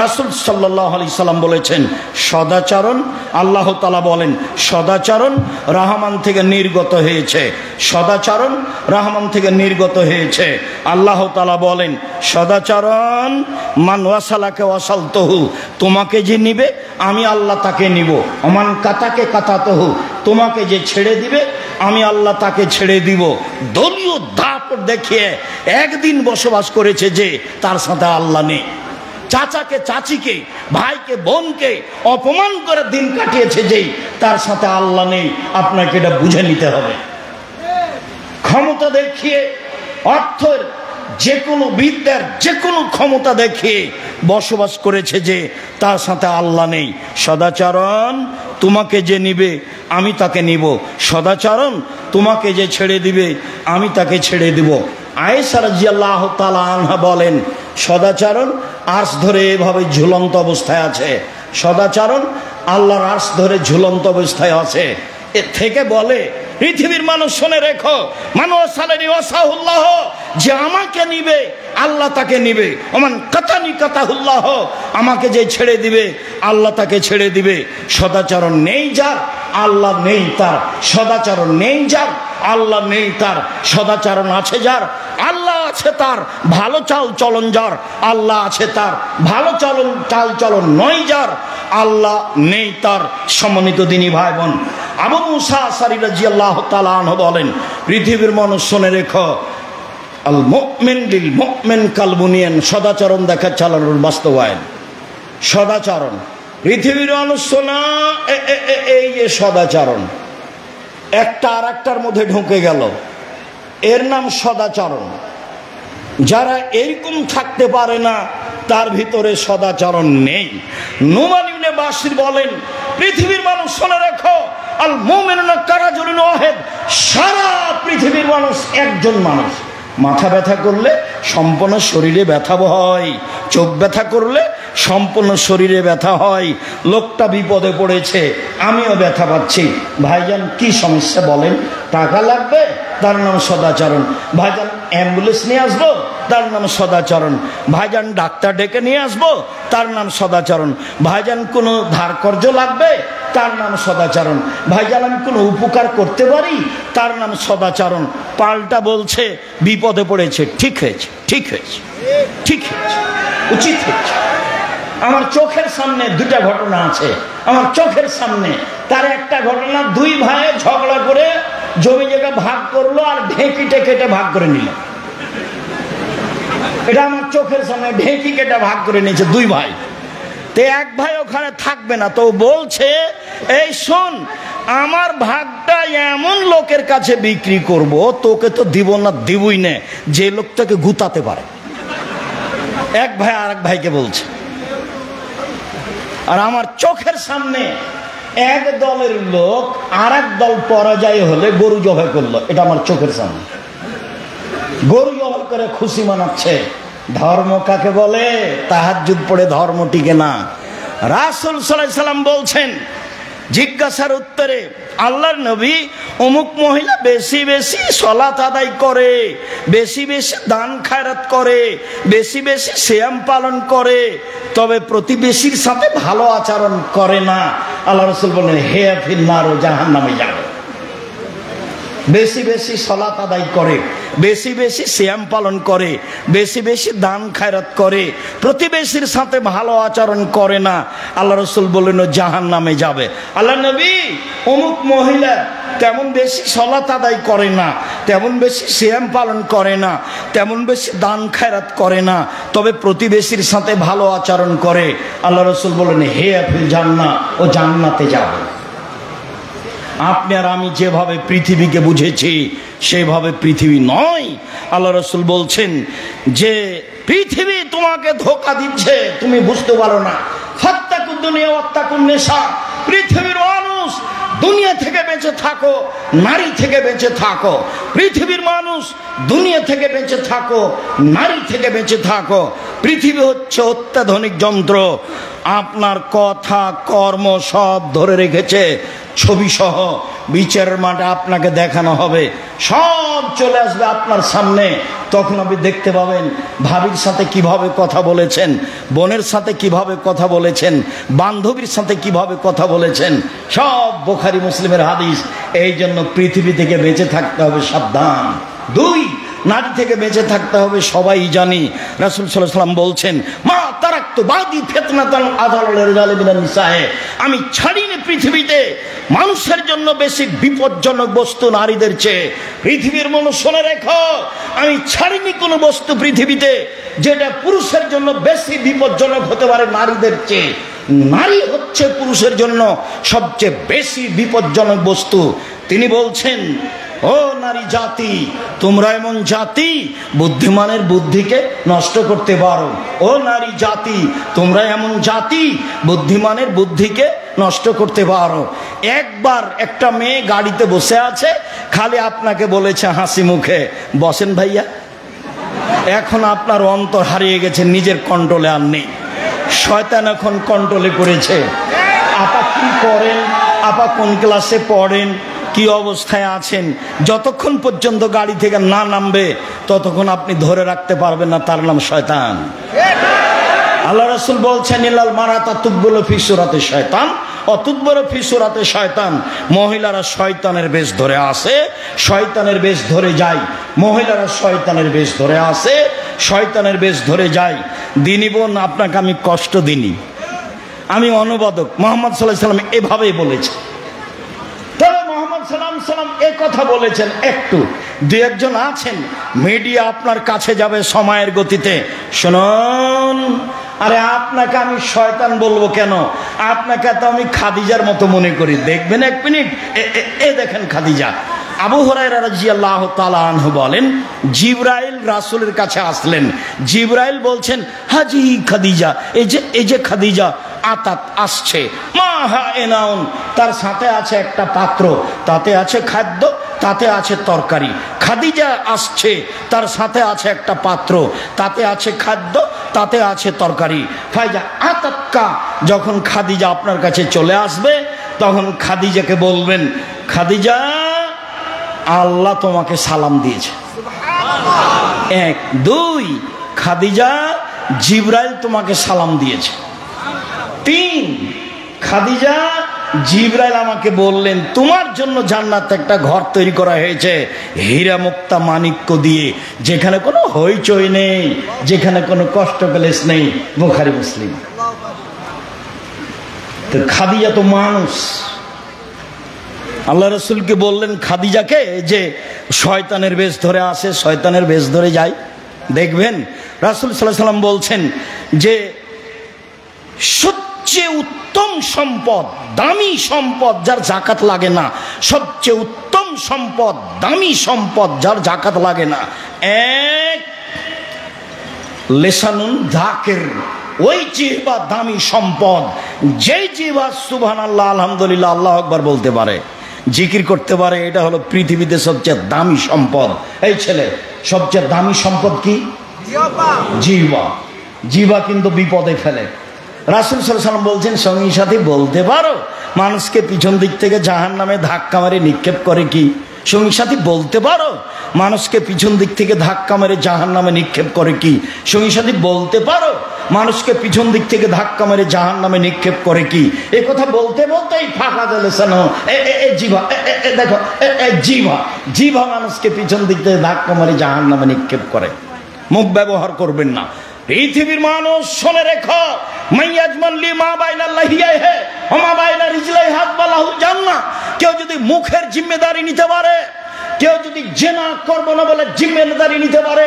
রাসূল সাল্লাল্লাহু আলাইহি সাল্লাম বলেছেন, সদাচরণ, আল্লাহ তাআলা বলেন, সদাচরণ রহমান থেকে নির্গত হয়েছে। সদাচরণ রহমান থেকে নির্গত হয়েছে। আল্লাহ তাআলা বলেন, সদাচরণ মান ওয়াসালাকে ওয়াসালতহু, তোমাকে যে নিবে আমি আল্লাহ তাকে নিব। ওমান কাতাকে কাতাতহু, তোমাকে যে ছেড়ে দিবে আমি আল্লাহ তাকে ছেড়ে দিব। দলীয় দাপট দেখিয়ে একদিন বসবাস করেছে যে, তার সাথে আল্লাহ নেই। চাচাকে চাচিকে, ভাইকে বোনকে অপমান করে দিন কাটিয়েছে যেই, তার সাথে আল্লাহ নেই। আপনাকে এটা বুঝে নিতে হবে। ক্ষমতা দেখিয়ে, অর্থের যে কোনো বিদ্যার যে কোনো ক্ষমতা দেখিয়ে বসবাস করেছে যে, তার সাথে আল্লাহ নেই। সদাচরণ, তোমাকে যে নিবে আমি তাকে নিব। সদাচরণ, তোমাকে যে ছেড়ে দিবে আমি তাকে ছেড়ে দিব। আয়েশা রাদিয়াল্লাহু তাআলা আনহা বলেন, সদাচরণ আরশ ধরে এভাবে ঝুলন্ত অবস্থায় আছে। সদাচরণ আল্লাহর আরশ ধরে ঝুলন্ত অবস্থায় আছে। এর থেকে বলে, পৃথিবীর মানুষ শুনে রেখো, মানুষ সালেনি ওয়াসাহুল্লাহ, যে আমাকে নিবে আল্লাহ তাকে নিবে। ওমান কাতানি কাতাহুল্লাহ, আমাকে যে ছেড়ে দিবে আল্লাহ তাকে ছেড়ে দিবে। সদাচরণ নেই যার, আল্লাহ নেই তার। সদাচরণ নেই যার, আল্লাহ নেই তার। সদাচরণ আছে যার, আল্লাহ আছে তার। ভালো চাল চলন যার, আল্লাহ আছে তার। ভালো চাল চলন নয় যার, আল্লাহ নেই তার। সম্মানিত দিনী ভাই বোন, আবু মুসা আশআরী রাদিয়াল্লাহু তাআলা আনহু বলেন, পৃথিবীর মানুষ শুনে রেখো, আল মুমিন লিল মুমিন কাল বুনিয়ান, সদাচরণ দেখা চালানোর বাস্তবায়ন। সদাচরণ, পৃথিবীর মানুষ শোনা, এই যে সদাচরণ একটা আর একটার মধ্যে ঢুকে গেল, এর নাম সদাচরণ। যারা এরকম থাকতে পারে না তার ভিতরে সদাচরণ নেই। নুমান ইবনে বাশির বলেন, পৃথিবীর মানুষ শুনে রাখো, আল মুমিনুনা কারাজুলুন ওয়াহিদ, সারা পৃথিবীর মানুষ একজন মানুষ। মাথা ব্যথা করলে সম্পূর্ণ শরীরে ব্যথা হয়, চোখ ব্যথা করলে সম্পূর্ণ শরীরে ব্যথা হয়। লোকটা বিপদে পড়েছে, আমিও ব্যথা পাচ্ছি। ভাইজান কি সমস্যা বলেন? টাকা লাগবে, তার নাম সদাচরণ। ভাইজান অ্যাম্বুলেন্স নিয়ে আসবো, তার নাম সদাচরণ। ভাইজান ডাক্তার ডেকে নিয়ে আসবো, তার নাম সদাচরণ। ভাইজান কোনো ধার কর্জ লাগবে, তার নাম সদাচরণ। ভাইজান আমি কোনো উপকার করতে পারি, তার নাম সদাচরণ। পাল্টা বলছে বিপদে পড়েছে, ঠিক হয়েছে, ঠিক হয়েছে, ঠিক হয়েছে, উচিত হয়েছে। আমার চোখের সামনে দুটা ঘটনা আছে, আমার চোখের সামনে। তার একটা ঘটনা, দুই ভাইয়ে ঝগড়া করে জমি জায়গা ভাগ করলো আর ঢেঁকিটা কেটে ভাগ করে নিল। এটা আমার চোখের সামনে, ঢেঁকি কেটে ভাগ করে নিয়েছে দুই ভাই। তো এক ভাই ওখানে থাকবে না, তো বলছে এই শোন, আমার ভাগটা এমন লোকের কাছে বিক্রি করব, তোকে তো দিব না, দিবই না, যে লোকটাকে গুতাতে পারে। এক ভাই আর এক ভাইকে বলছে। আর আমার চোখের সামনে এক দলের লোক আর এক দল পরাজয় হলে গরু জবাই করলো, এটা আমার চোখের সামনে। গরু জবাই করে খুশি মানাচ্ছে। ধর্ম কাকে বলে? তাহাজ্জুদ পড়ে ধর্ম টিকে না। রাসূল সাল্লাল্লাহু আলাইহি সাল্লাম বলছেন, জিজ্ঞাসার উত্তরে, আল্লাহর নবী, অমুক মহিলা বেশি বেশি সালাত আদায় করে, বেশি বেশি দান খায়রাত করে, বেশি বেশি সিয়াম পালন করে, তবে প্রতিবেশীর সাথে ভালো আচরণ করে না। আল্লাহ রাসূল বলেন, হে ফিন্নার, ও জাহান্নামে যাবে। বেশি বেশি সালাত আদায় করে, বেশি বেশি সিয়াম পালন করে, বেশি বেশি দান খায়রাত করে, প্রতিবেশীর সাথে ভালো আচরণ করে না, আল্লাহ রাসূল বললেন জাহান্নামে যাবে। আল্লাহ নবী, অমুক মহিলা তেমন বেশি সালাত আদায় করে না, তেমন বেশি সিয়াম পালন করে না, তেমন বেশি দান খায়রাত করে না, তবে প্রতিবেশীর সাথে ভালো আচরণ করে, আল্লাহ রাসূল বললেন হে ফিল জান্নাহ, ও জান্নাতে যাবে। আপনি আর আমি যেভাবে পৃথিবীকে বুঝেছি সেভাবে পৃথিবী নয়। আল্লাহ রাসূল বলছেন যে পৃথিবী তোমাকে ধোঁকা দিচ্ছে, তুমি বুঝতে পারো না। ফাত্তাকুদ দুনিয়া ওয়াত্তাকুন নিসা, পৃথিবীর মানুষ, দুনিয়া থেকে বেঁচে থাকো, নারী থেকে বেঁচে থাকো। পৃথিবীর মানুষ, দুনিয়া থেকে বেঁচে থাকো, নারী থেকে বেঁচে থাকো। পৃথিবী হচ্ছে অত্যাধুনিক যন্ত্র, আপনার কথা কর্ম সব ধরে রেখেছে ছবি সহ। বিচারের মাঠে আপনাকে দেখানো হবে, সব চলে আসবে আপনার সামনে। তখন আপনি দেখতে পাবেন ভাবির সাথে কিভাবে কথা বলেছেন, বোনের সাথে কিভাবে কথা বলেছেন, বান্ধবীর সাথে কিভাবে কথা বলেছেন, সব বুখারী মুসলিমের হাদিস। এই জন্য পৃথিবী থেকে বেঁচে থাকতে হবে সাবধান। দুই, নারী থেকে বেঁচে থাকতে হবে সবাই জানি। রাসূল সাল্লাল্লাহু আলাইহি ওয়াসাল্লাম বলছেন, মা তারাকতু বাদি ফিতনাতান আযালুল রিজালি মিনান নিসায়ে, আমি ছাড়িনি পৃথিবীতে মানুষের জন্য বেশি বিপজ্জনক বস্তু নারীদের চেয়ে। পৃথিবীর মানুষ শুনে রেখো, আমি ছাড়িনি কোনো বস্তু পৃথিবীতে যেটা পুরুষের জন্য বেশি বিপজ্জনক হতে পারে নারীদের চেয়ে। নারী হচ্ছে পুরুষের জন্য সবচেয়ে বেশি বিপজ্জনক বস্তু। তিনি বলছেন, ও নারী জাতি, তোমরা এমন জাতি বুদ্ধিমানের বুদ্ধিকে নষ্ট করতে পারো। ও নারী জাতি, তোমরা এমন জাতি বুদ্ধিমানের বুদ্ধিকে নষ্ট করতে পারো। একবার একটা মেয়ে গাড়িতে বসে আছে, খালি আপনাকে বলেছে হাসি মুখে, বসেন ভাইয়া। এখন আপনার অন্তর হারিয়ে গেছে, নিজের কন্ট্রোলে আর নেই, শয়তান এখন কন্ট্রোলে করেছে। আপা কি করেন, আপা কোন ক্লাসে পড়েন, কি অবস্থায় আছেন, যতক্ষণ পর্যন্ত গাড়ি থেকে না নামবে ততক্ষণ আপনি ধরে রাখতে পারবেন না, তার নাম শয়তান। আল্লাহ রাসূল বলছেন, ইল্লাল মারাতা তুকবুলু ফি সূরাতি শয়তান অতুকবুলু ফি সূরাতি শয়তান। মহিলারা শয়তানের বেশ ধরে আসে, শয়তানের বেশ ধরে যায়। মহিলারা শয়তানের বেশ ধরে আসে, শয়তানের বেশ ধরে যায়। দিনী বোন, আপনাকে আমি কষ্ট দিনি, আমি অনুবাদক। মুহাম্মদ সাল্লাল্লাহু আলাইহি ওয়াসাল্লাম এভাবেই বলেছে। তবে মুহাম্মদ সাল্লাল্লাহু আলাইহি ওয়াসাল্লাম এই কথা বলেছেন, একটু দুই একজন আছেন মিডিয়া আপনার কাছে যাবে সময়ের গতিতে, শুনুন, আরে আপনাকে আমি শয়তান বলবো কেন? আপনাকে তো আমি খাদিজার মতো মনে করি। দেখবেন এক মিনিট, এ দেখেন খাদিজা। আবু হুরায়রা রাদিয়াল্লাহু তাআলা আনহু বলেন, জিবরাইল রাসূলের কাছে আসলেন। জিবরাইল বলছেন, হাজি খাদিজা, এই যে খাদিজা আতাত আসছে, মাহা এনাউন, তার সাথে আছে একটা পাত্র, তাতে আছে খাদ্য, তাতে আছে তরকারি। খাদিজা আসছে, তার সাথে আছে একটা পাত্র, তাতে আছে খাদ্য, তাতে আছে তরকারি। ফাইজা আতাতকা, যখন খাদিজা আপনার কাছে চলে আসবে তখন খাদিজাকে বলবেন, খাদিজা, আল্লাহ তোমাকে সালাম দিয়েছে। এক। দুই, খাদিজা, জিবরাইল তোমাকে সালাম দিয়েছে। তিন, খাদিজা, জিবরাইল আমাকে বললেন তোমার জন্য জান্নাতে একটা ঘর তৈরি করা হয়েছে হীরা মুক্তা মাণিক্য দিয়ে, যেখানে কোনো হইচই নেই, যেখানে কোনো কষ্ট ক্লেশ নেই। বুখারী মুসলিম। তো খাদিজা তো মানুষ, আল্লাহ রসুলকে বললেন খাদিজাকে যে শয়তানের বেশ ধরে আসে, শয়তানের বেশ ধরে যায়। দেখবেন রাসূল সাল্লাল্লাহু আলাইহি ওয়াসাল্লাম বলছেন যে সবচেয়ে উত্তম সম্পদ, দামি সম্পদ যার জাকাত লাগে না, সবচেয়ে উত্তম সম্পদ, দামি সম্পদ যার জাকাত লাগে না, এক লেসানুন যাকির, ওই জিহ্বা দামি সম্পদ, যেই জিহ্বা সুবহানাল্লাহ আলহামদুলিল্লাহ আল্লাহু আকবার বলতে পারে, জিকির করতে পারে। এটা হলো পৃথিবীতে সবচেয়ে দামি সম্পদ। এই ছেলে, সবচেয়ে দামি সম্পদ কি? জিহ্বা। জিহ্বা কিন্তু বিপদে ফেলে। রাসূল সাল্লাল্লাহু আলাইহি ওয়াসাল্লাম বলছেন সঙ্গী সাথী বলতে পারো মানুষকে পিছন দিক থেকে জাহান্নামে ধাক্কা মারে নিক্ষেপ করে কি? সঙ্গী সাথী বলতে পারো মানুষকে পিছন দিক থেকে ধাক্কা মেরে জাহান্নামে নিক্ষেপ করে কি? সঙ্গী সাথী বলতে পারো মানুষকে পিছন দিক থেকে ধাক্কা মেরে জাহান্নামে নিক্ষেপ করে কি? এই কথা বলতে বলতেই ফাঁকা দিলেছেন জিভা। দেখো জিভা, জিভা মানুষকে পিছন দিক থেকে ধাক্কা মেরে জাহান্নামে নিক্ষেপ করে। মুখ ব্যবহার করবেন না। পৃথিবীর মানুষ শুনে রেখো, মাইয়াজমাল্লি মা বাইনা লাহিয়াহে ওয়া মা বাইনা রিজলাইহি হাদবালাহুল জান্নাহ। কেউ যদি মুখের জিম্মেদারি নিতে পারে, কেউ যদি জিনা করব না বলে জিম্মেদারি নিতে পারে,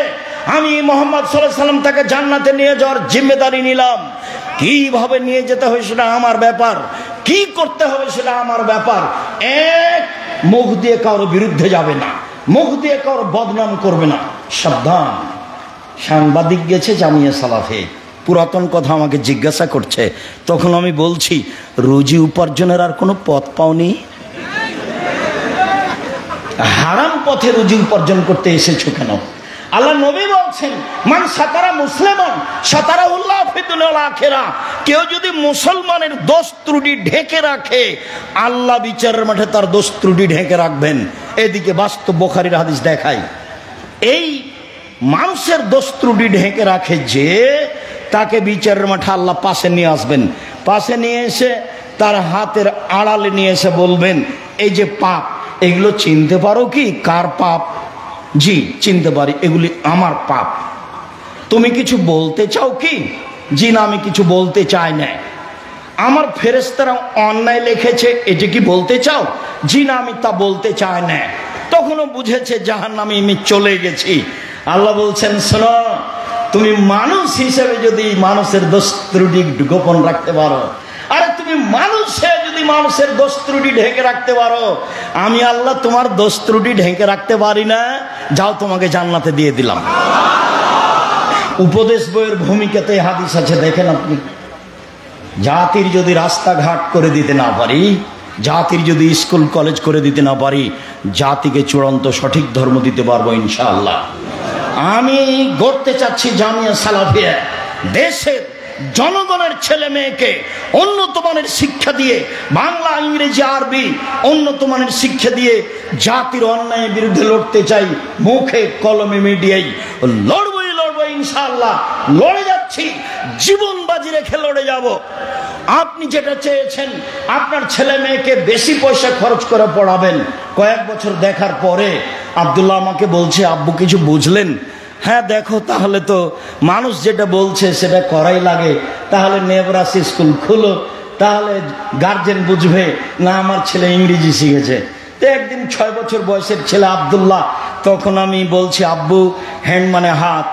আমি মুহাম্মদ সাল্লাল্লাহু আলাইহি ওয়াসাল্লাম তাকে জান্নাতে নিয়ে যাওয়ার জিম্মেদারি নিলাম। কিভাবে নিয়ে যেতে হয় সেটা আমার ব্যাপার, কি করতে হবে সেটা আমার ব্যাপার। এক, মুখ দিয়ে কারোর বিরুদ্ধে যাবে না, মুখ দিয়ে কারোর বদনাম করবে না। সাবধান, সাংবাদিক গেছে জামিয়া সালাফে, পুরাতন কথা আমাকে জিজ্ঞাসা করছে, তখন আমি বলছি রুজি উপার্জনের আর কোনো পথ পাওনি? হারাম পথে রুজি উপার্জন করতে এসেছো কেন? আল্লাহ নবী বলছেন মান সাতারা মুসলিমান সাতারাহুল্লাহ ফিদ দুনিয়া ওয়াল আখিরাহ। কেউ যদি মুসলমানের দোষ ত্রুটি ঢেকে রাখে, আল্লাহ বিচারের মাঠে তার দোষ ত্রুটি ঢেকে রাখবেন। এদিকে বাস্তব বুখারীর হাদিস দেখাই, এই মানুষের দোষ ত্রুটি ঢেকে রাখে যে, তাকে বিচারের মাঠে আল্লাহ পাশে নিয়ে আসবেন। পাশে নিয়ে এসে তার হাতের আড়ালে নিয়ে এসে বলবেন এই যে পাপ, এগুলো চিনতে পারো কি? কার পাপ? জি চিনতে পারি, এগুলি আমার পাপ। তুমি কিছু বলতে চাও কি? জি না, আমি কিছু বলতে চাই না। আমার ফেরেশতারা অন্যায় লিখেছে, এটা কি বলতে চাও? জি না, আমি তা বলতে চাই না। তখনও বুঝেছে জাহান্নামে আমি চলে গেছি। আল্লাহ বলছেন শোনো, তুমি মানুষ হিসেবে যদি মানুষের দোষ ত্রুটি গোপন রাখতে পারো, আরে তুমি মানুষে যদি মানুষের দোষ ত্রুটি ঢেকে রাখতে পারো, আমি আল্লাহ তোমার দোষ ত্রুটি ঢেকে রাখতে পারি না? যাও, তোমাকে জান্নাতে দিয়ে দিলাম। উপদেশ বইয়ের ভূমিকাতে হাদিস আছে, দেখেন আপনি। জাতির যদি রাস্তাঘাট করে দিতে না পারি, জাতির যদি স্কুল কলেজ করে দিতে না পারি, জাতিকে চূড়ান্ত সঠিক ধর্ম দিতে পারবো ইনশাআল্লাহ। আমি গড়তে চাচ্ছি জামিয়া সালাফিয়া, দেশের জনগণের ছেলে মেয়েকে উন্নত মানের শিক্ষা দিয়ে, বাংলা ইংরেজি আরবি উন্নত মানের শিক্ষা দিয়ে জাতির অন্যায়ের বিরুদ্ধে লড়তে চাই। মুখে কলমে মিডিয়াই লড়বই লড়বো ইনশাআল্লাহ। লড়ে যাচ্ছি, জীবন বাজি রেখে লড়ে যাব। আপনি যেটা চেয়েছেন আপনার ছেলে মেয়েকে বেশি পয়সা খরচ করে পড়াবেন, কয়েক বছর দেখার পরে আব্দুল্লাহ আমাকে বলছে আব্বু কিছু বুঝলেন? হ্যাঁ দেখো, তাহলে তো মানুষ যেটা বলছে সেটা করাই লাগে, তাহলে নেবরাসি স্কুল খুলো, তাহলে গার্জেন বুঝবে না আমার ছেলে ইংরেজি শিখেছে। তো একদিন 6 বছর বয়সের ছেলে আব্দুল্লাহ, তখন আমি বলছি আব্বু হ্যান্ড মানে হাত,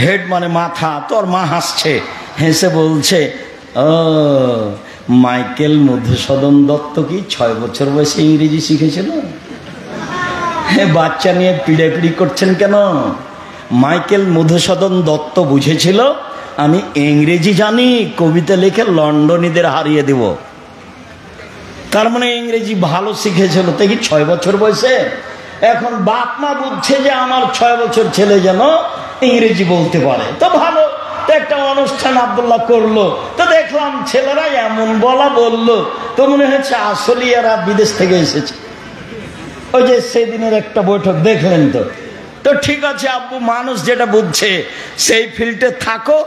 হেড মানে মাথা। তোর মা হাসছে, হেসে বলছে ও মাইকেল মধুসূদন দত্ত কি 6 বছর বয়সে ইংরেজি শিখেছিল? বাচ্চা নিয়ে পিড়াপিড়ি করছেন কেন? মাইকেল মধুসূদন দত্ত বুঝেছিল আমি ইংরেজি জানি, কবিতা লিখে লন্ডনীদের হারিয়ে দেব। তার মানে ইংরেজি ভালো শিখেছিল, তাই কি 6 বছর বয়সে? এখন বাপ মা বুঝছে যে আমার 6 বছর ছেলে যেন ইংরেজি বলতে পারে, তো ভালো। একটা অনুষ্ঠান আব্দুল্লাহ করলো, তো দেখলাম ছেলেরা এমন বললো, তো মনে হচ্ছে আসলে এরা বিদেশ থেকে এসেছে। ওই যে সেদিনের একটা বৈঠক দেখলেন তো। তো ঠিক আছে আব্বু, মানুষ যেটা বুঝছে সেই ফিল্ডে থাকো।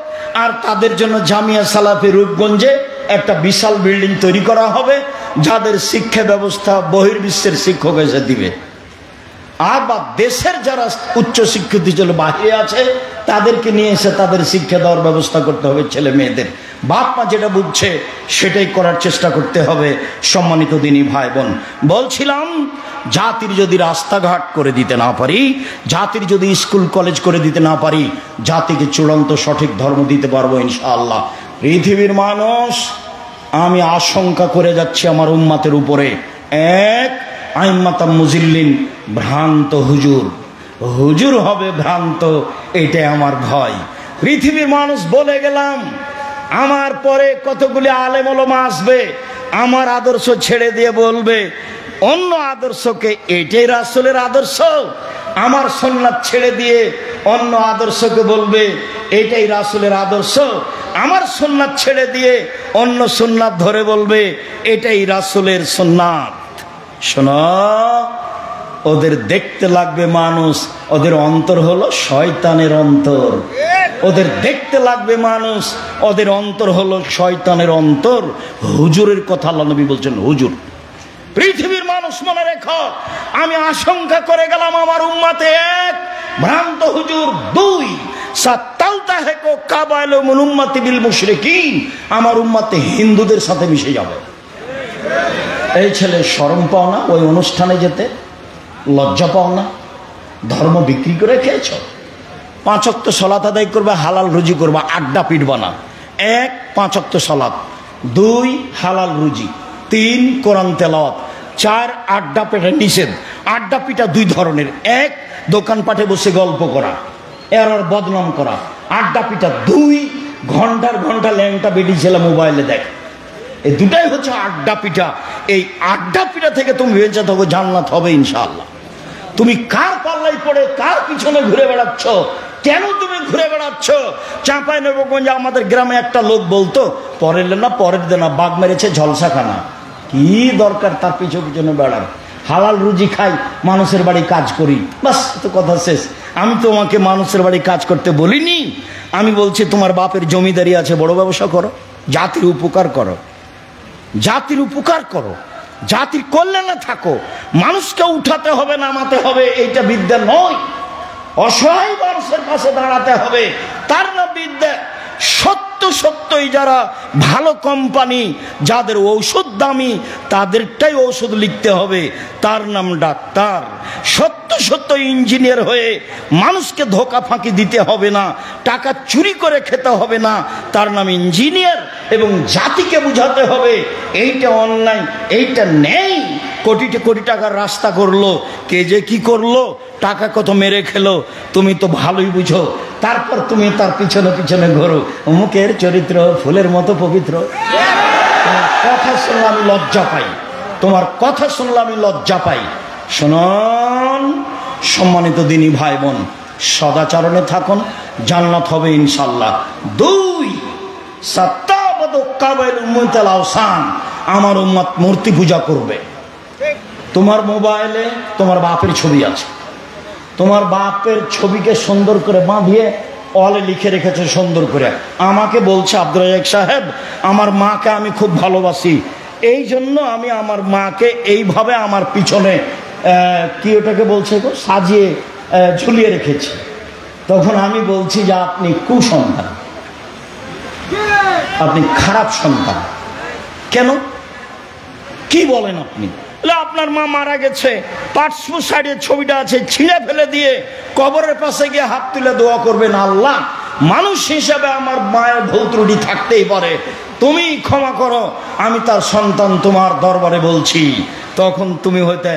আর তাদের জন্য জামিয়া সালাফি রূপগঞ্জে একটা বিশাল বিল্ডিং তৈরি করা হবে, যাদের শিক্ষা ব্যবস্থা বহির্বিশ্বের শিক্ষক এসে দিবে। আর বা দেশের যারা উচ্চ শিক্ষিত ছিল বাহিরে আছে, তাদেরকে নিয়ে এসে তাদের শিক্ষা দেওয়ার ব্যবস্থা করতে হবে ছেলে মেয়েদের। বাপ মা যেটা বুঝছে সেটাই করার চেষ্টা করতে হবে। সম্মানিত দিনী ভাই বোন, বলছিলাম জাতির যদি রাস্তাঘাট করে দিতে না পারি, জাতির যদি স্কুল কলেজ করে দিতে না পারি, জাতিকে চূড়ান্ত সঠিক ধর্ম দিতে পারবো ইনশাআল্লাহ। পৃথিবীর মানুষ, আমি আশঙ্কা করে যাচ্ছি আমার উম্মাতের উপরে, এক আইম্মাতাম মুজিল্লিন, ভ্রান্ত হুজুর, হুজুর হবে ভ্রান্ত, এটাই আমার ভয়। পৃথিবীর মানুষ বলে গেলাম, আমার পরে কতগুলি আলেম ওলামা আসবে, আমার আদর্শ ছেড়ে দিয়ে বলবে অন্য আদর্শকে, এটাই রাসূলের আদর্শ। আমার সুন্নাত ছেড়ে দিয়ে অন্য আদর্শকে বলবে এটাই রাসূলের আদর্শ। আমার সুন্নাত ছেড়ে দিয়ে অন্য সুন্নাত ধরে বলবে এটাই রাসূলের সুন্নাত। শোনো, ওদের দেখতে লাগবে মানুষ, ওদের অন্তর হলো শয়তানের অন্তর। ওদের দেখতে লাগবে মানুষ, ওদের অন্তর হলো শয়তানের অন্তর। হুজুরের কথা আল্লাহ নবী বলছেন হুজুর। পৃথিবীর মানুষ মনে রেখো, আমি আশঙ্কা করে গেলাম আমার উম্মতে, এক ভ্রান্ত হুজুর, দুই সাত্তালতাহিকু কাবাইলু মিন উম্মতি বিল মুশরিকিন, আমার উম্মতে হিন্দুদের সাথে মিশে যাবে। এই ছেলে শরম পাও না ওই অনুষ্ঠানে যেতে? লজ্জা পাও না? ধর্ম বিক্রি করে খেয়েছ? 5 ওয়াক্ত সালাত আদায় করবে, হালাল রুজি করবে, আড্ডা পিটবা না। 1 5 ওয়াক্ত সালাত, 2 হালাল রুজি, 3 কোরআন তেলাওয়াত, 4 আড্ডা পেটা নিষেধ। আড্ডা পিটা 2 ধরনের, 1 দোকানপাটে বসে গল্প করা, এর বদনাম করা। আড্ডা পিটা 2 ঘন্টার ঘন্টা ল্যাংটা বেটি ছেলে মোবাইলে দেখ। এই দুটাই হচ্ছে আড্ডা পিটা। এই আড্ডা পিটা থেকে তুমি বেঁচে থাকো, জান্নাত হবে ইনশাআল্লাহ। তুমি কার পাল্লাই পড়ে কার পিছনে ঘুরে বেড়াচ্ছ? কেন তুমি ঘুরে বেড়াচ্ছ? চাঁপাইনবাবগঞ্জে আমাদের গ্রামে একটা লোক বলতো, পরের না পরের দেনা বাঘ মেরেছে ঝলসাখানা। কি দরকার তার পিছনে বেড়ার? হালাল রুজি খাই, মানুষের বাড়ি কাজ করি, বাস তো কথা শেষ। আমি তোমাকে মানুষের বাড়ি কাজ করতে বলিনি। আমি বলছি তোমার বাপের জমিদারি আছে, বড় ব্যবসা করো, জাতির উপকার করো, জাতির উপকার করো, জাতির কল্যাণে থাকো। মানুষকে উঠাতে হবে, নামাতে হবে, এইটা বিদ্যা নয়। অসহায় মানুষের পাশে দাঁড়াতে হবে, তার না বিদ্যা। সত্যই যারা ভালো কোম্পানি, যাদের ঔষধ দামি, তাদেরটাই ঔষধ লিখতে হবে, তার নাম ডাক্তার। সত্য ইঞ্জিনিয়ার হয়ে মানুষকে ধোকা ফাঁকি দিতে হবে না, টাকা চুরি করে খেতে হবে না, তার নাম ইঞ্জিনিয়ার। এবং জাতিকে বুঝাতে হবে এইটা অন্যায়, এইটা নেই। কোটি টাকার রাস্তা করলো, কে যে কি করলো, টাকা কত মেরে খেলো, তুমি তো ভালোই বুঝো। তারপর তুমি তার পিছনে ঘোরো, অমুকের চরিত্র ফুলের মতো পবিত্র। তোমার কথা শুনলে আমি লজ্জা পাই, তোমার কথা শুনলে আমি লজ্জা পাই। শুনুন সম্মানিত দিনী ভাই বোন, সদাচরণে থাকুন, জান্নাত হবে ইনশাআল্লাহ। 2 সাত্তাবাদু কাবাইল উম্মাতাল আওসান, আমার উম্মত মূর্তি পূজা করবে। তোমার মোবাইলে তোমার বাপের ছবি আছে, তোমার বাপের ছবিকে সুন্দর করে বাঁধিয়ে অলে লিখে রেখেছে সুন্দর করে। আমাকে বলছে আব্দুর রাজ্জাক সাহেব, আমার মাকে আমি খুব ভালোবাসি, এই জন্য আমি আমার মাকে এইভাবে আমার পিছনে কি ওটাকে বলছে গো, সাজিয়ে ঝুলিয়ে রেখেছি। তখন আমি বলছি যে আপনি কুসন্তান, আপনি খারাপ সন্তান। কেন, কি বলেন আপনি? আপনার মা মারা গেছে, পার্শ্ব সাইডে ছবিটা আছে, ছিঁড়ে ফেলে দিয়ে কবরের পাশে গিয়ে হাত তুলে দোয়া করবেন, আল্লাহ মানুষ হিসাবে আমার মায়ের ভুল ত্রুটি থাকতেই পারে, তুমি ক্ষমা করো, আমি তার সন্তান তোমার দরবারে বলছি। তখন তুমি হইতে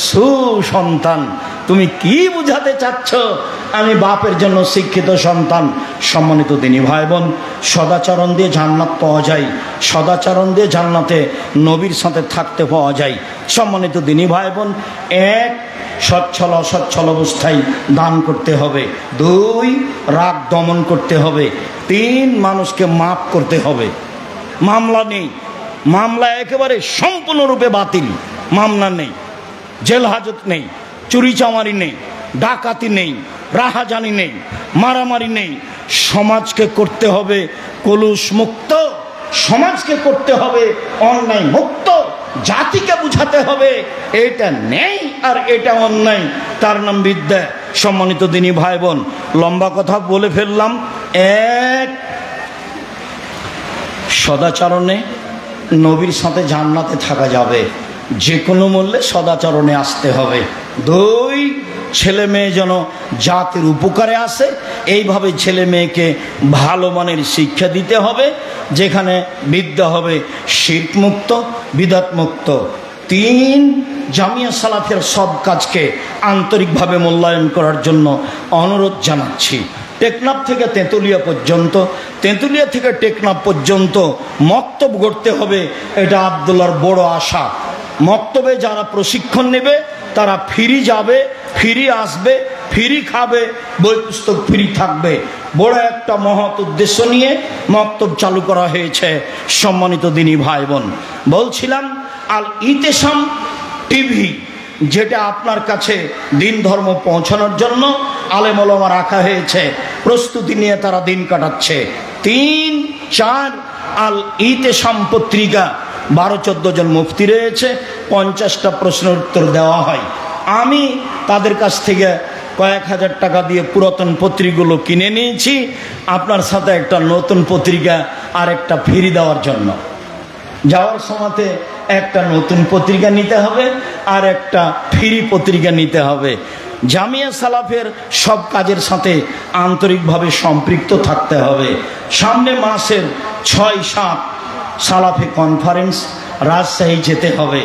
সুসন্তান। তুমি কি বুঝাতে চাচ্ছ? আমি বাপের জন্য শিক্ষিত সন্তান। সম্মানিত দিনী ভাই বোন, সদাচরণ দিয়ে জান্নাত পাওয়া যায়, সদাচরণ দিয়ে জান্নাতে নবীর সাথে থাকতে পাওয়া যায়। সম্মানিত দিনী ভাই বোন, 1 সচ্ছল অসচ্ছল অবস্থায় দান করতে হবে, 2 রাগ দমন করতে হবে, 3 মানুষকে মাফ করতে হবে। মামলা নেই, মামলা একেবারে সম্পূর্ণরূপে বাতিল, মামলা নেই, জেল হাজত নেই, চুরি চামারি নেই, ডাকাতি নেই, রাহাজানি নেই, মারামারি নেই। সমাজকে করতে হবে কলুষ মুক্ত, সমাজকে করতে হবে অন্যায় মুক্ত। জাতিকে বুঝাতে হবে এটা নেই আর এটা অন্যায়, তার নাম বিদ্যা। সম্মানিত দিনী ভাই বোন, লম্বা কথা বলে ফেললাম। 1 সদাচরণে নবীর সাথে জান্নাতে থাকা যাবে, যে কোনো মূল্যে সদাচরণে আসতে হবে। 2, ছেলে মেয়ে যেন জাতির উপকারে আসে, এইভাবে ছেলে মেয়েকে ভালো মানের শিক্ষা দিতে হবে, যেখানে বিদ্যা হবে শিরক মুক্ত, বিদআত মুক্ত। 3, জামিয়া সালাফিয়ার সব কাজকে আন্তরিকভাবে মূল্যায়ন করার জন্য অনুরোধ জানাচ্ছি। টেকনাফ থেকে তেঁতুলিয়া পর্যন্ত, তেঁতুলিয়া থেকে টেকনাফ পর্যন্ত মক্তব গড়তে হবে, এটা আব্দুল্লাহর বড় আশা। মক্তবে যারা প্রশিক্ষণ নেবে তারা ফ্রি যাবে, ফ্রি আসবে, ফ্রি খাবে, বই পুস্তক ফ্রি থাকবে। বড় একটা মহৎ উদ্দেশ্য নিয়ে মক্তব চালু করা হয়েছে। সম্মানিত দিনী ভাই বোন, বলছিলাম আল ইতেসাম টিভি, যেটা আপনার কাছে দিন ধর্ম পৌঁছানোর জন্য আলেম ওলামা রাখা হয়েছে, প্রস্তুতি নিয়ে তারা দিন কাটাচ্ছে। 3, 4 আল ইতেসাম পত্রিকা, 12-14 জন মুফতি রয়েছে, 50টা প্রশ্নের উত্তর দেওয়া হয়। আমি তাদের কাছ থেকে কয়েক হাজার টাকা দিয়ে পুরাতন পত্রিকাগুলো কিনে নিয়েছি, আপনার সাথে একটা নতুন পত্রিকা আর একটা ফ্রি দেওয়ার জন্য। যাওয়ার সময়তে একটা নতুন পত্রিকা নিতে হবে আর একটা ফ্রি পত্রিকা নিতে হবে। জামিয়া সালাফের সব কাজের সাথে আন্তরিকভাবে সম্পৃক্ত থাকতে হবে। সামনে মাসের 6-7 সালাফে কনফারেন্স রাজশাহী যেতে হবে।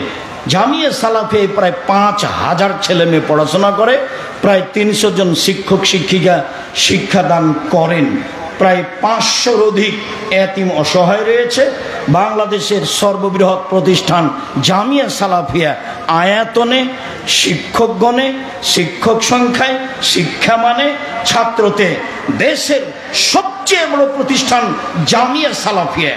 জামিয়া সালাফে প্রায় 5000 ছেলে মেয়ে পড়াশোনা করে, প্রায় 300 জন শিক্ষক শিক্ষিকা শিক্ষাদান করেন, প্রায় 500-র অধিক এতিম অসহায় রয়েছে। বাংলাদেশের সর্ববৃহৎ প্রতিষ্ঠান জামিয়া সালাফিয়া, আয়াতনে, শিক্ষকগণে, শিক্ষক সংখ্যায়, শিক্ষা মানে, ছাত্রতে দেশের সবচেয়ে বড় প্রতিষ্ঠান জামিয়া সালাফিয়া,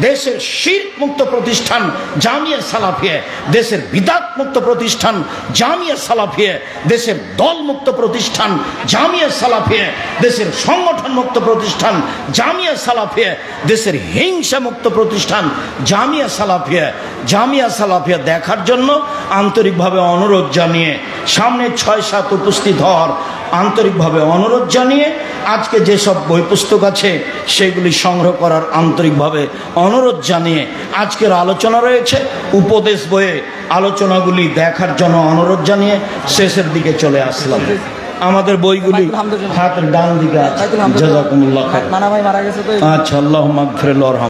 দেশের শিরক মুক্ত প্রতিষ্ঠান জামিয়া সালাফিয়া, দেশের বিদআত মুক্ত প্রতিষ্ঠান জামিয়া সালাফিয়া, দেশের দল মুক্ত প্রতিষ্ঠান জামিয়া সালাফিয়া, দেশের সংগঠন মুক্ত প্রতিষ্ঠান জামিয়া সালাফিয়া, দেশের হিংসা মুক্ত প্রতিষ্ঠান জামিয়া সালাফিয়া। জামিয়া সালাফিয়া দেখার জন্য আন্তরিকভাবে অনুরোধ জানিয়ে, সামনে 6-7 উপস্থিত হওয়ার আন্তরিকভাবে অনুরোধ জানিয়ে, আজকে যেসব বই পুস্তক আছে সেগুলি সংগ্রহ করার আন্তরিকভাবে অনুরোধ জানিয়ে, আজকের আলোচনা রয়েছে উপদেশ বইয়ে, আলোচনাগুলি দেখার জন্য অনুরোধ জানিয়ে শেষের দিকে চলে আসলাম। আমাদের বইগুলি হাতের ডান দিকে আছে। জাযাকুমুল্লাহ খাইর। আচ্ছা, আল্লাহুম্মা গফির লাহু।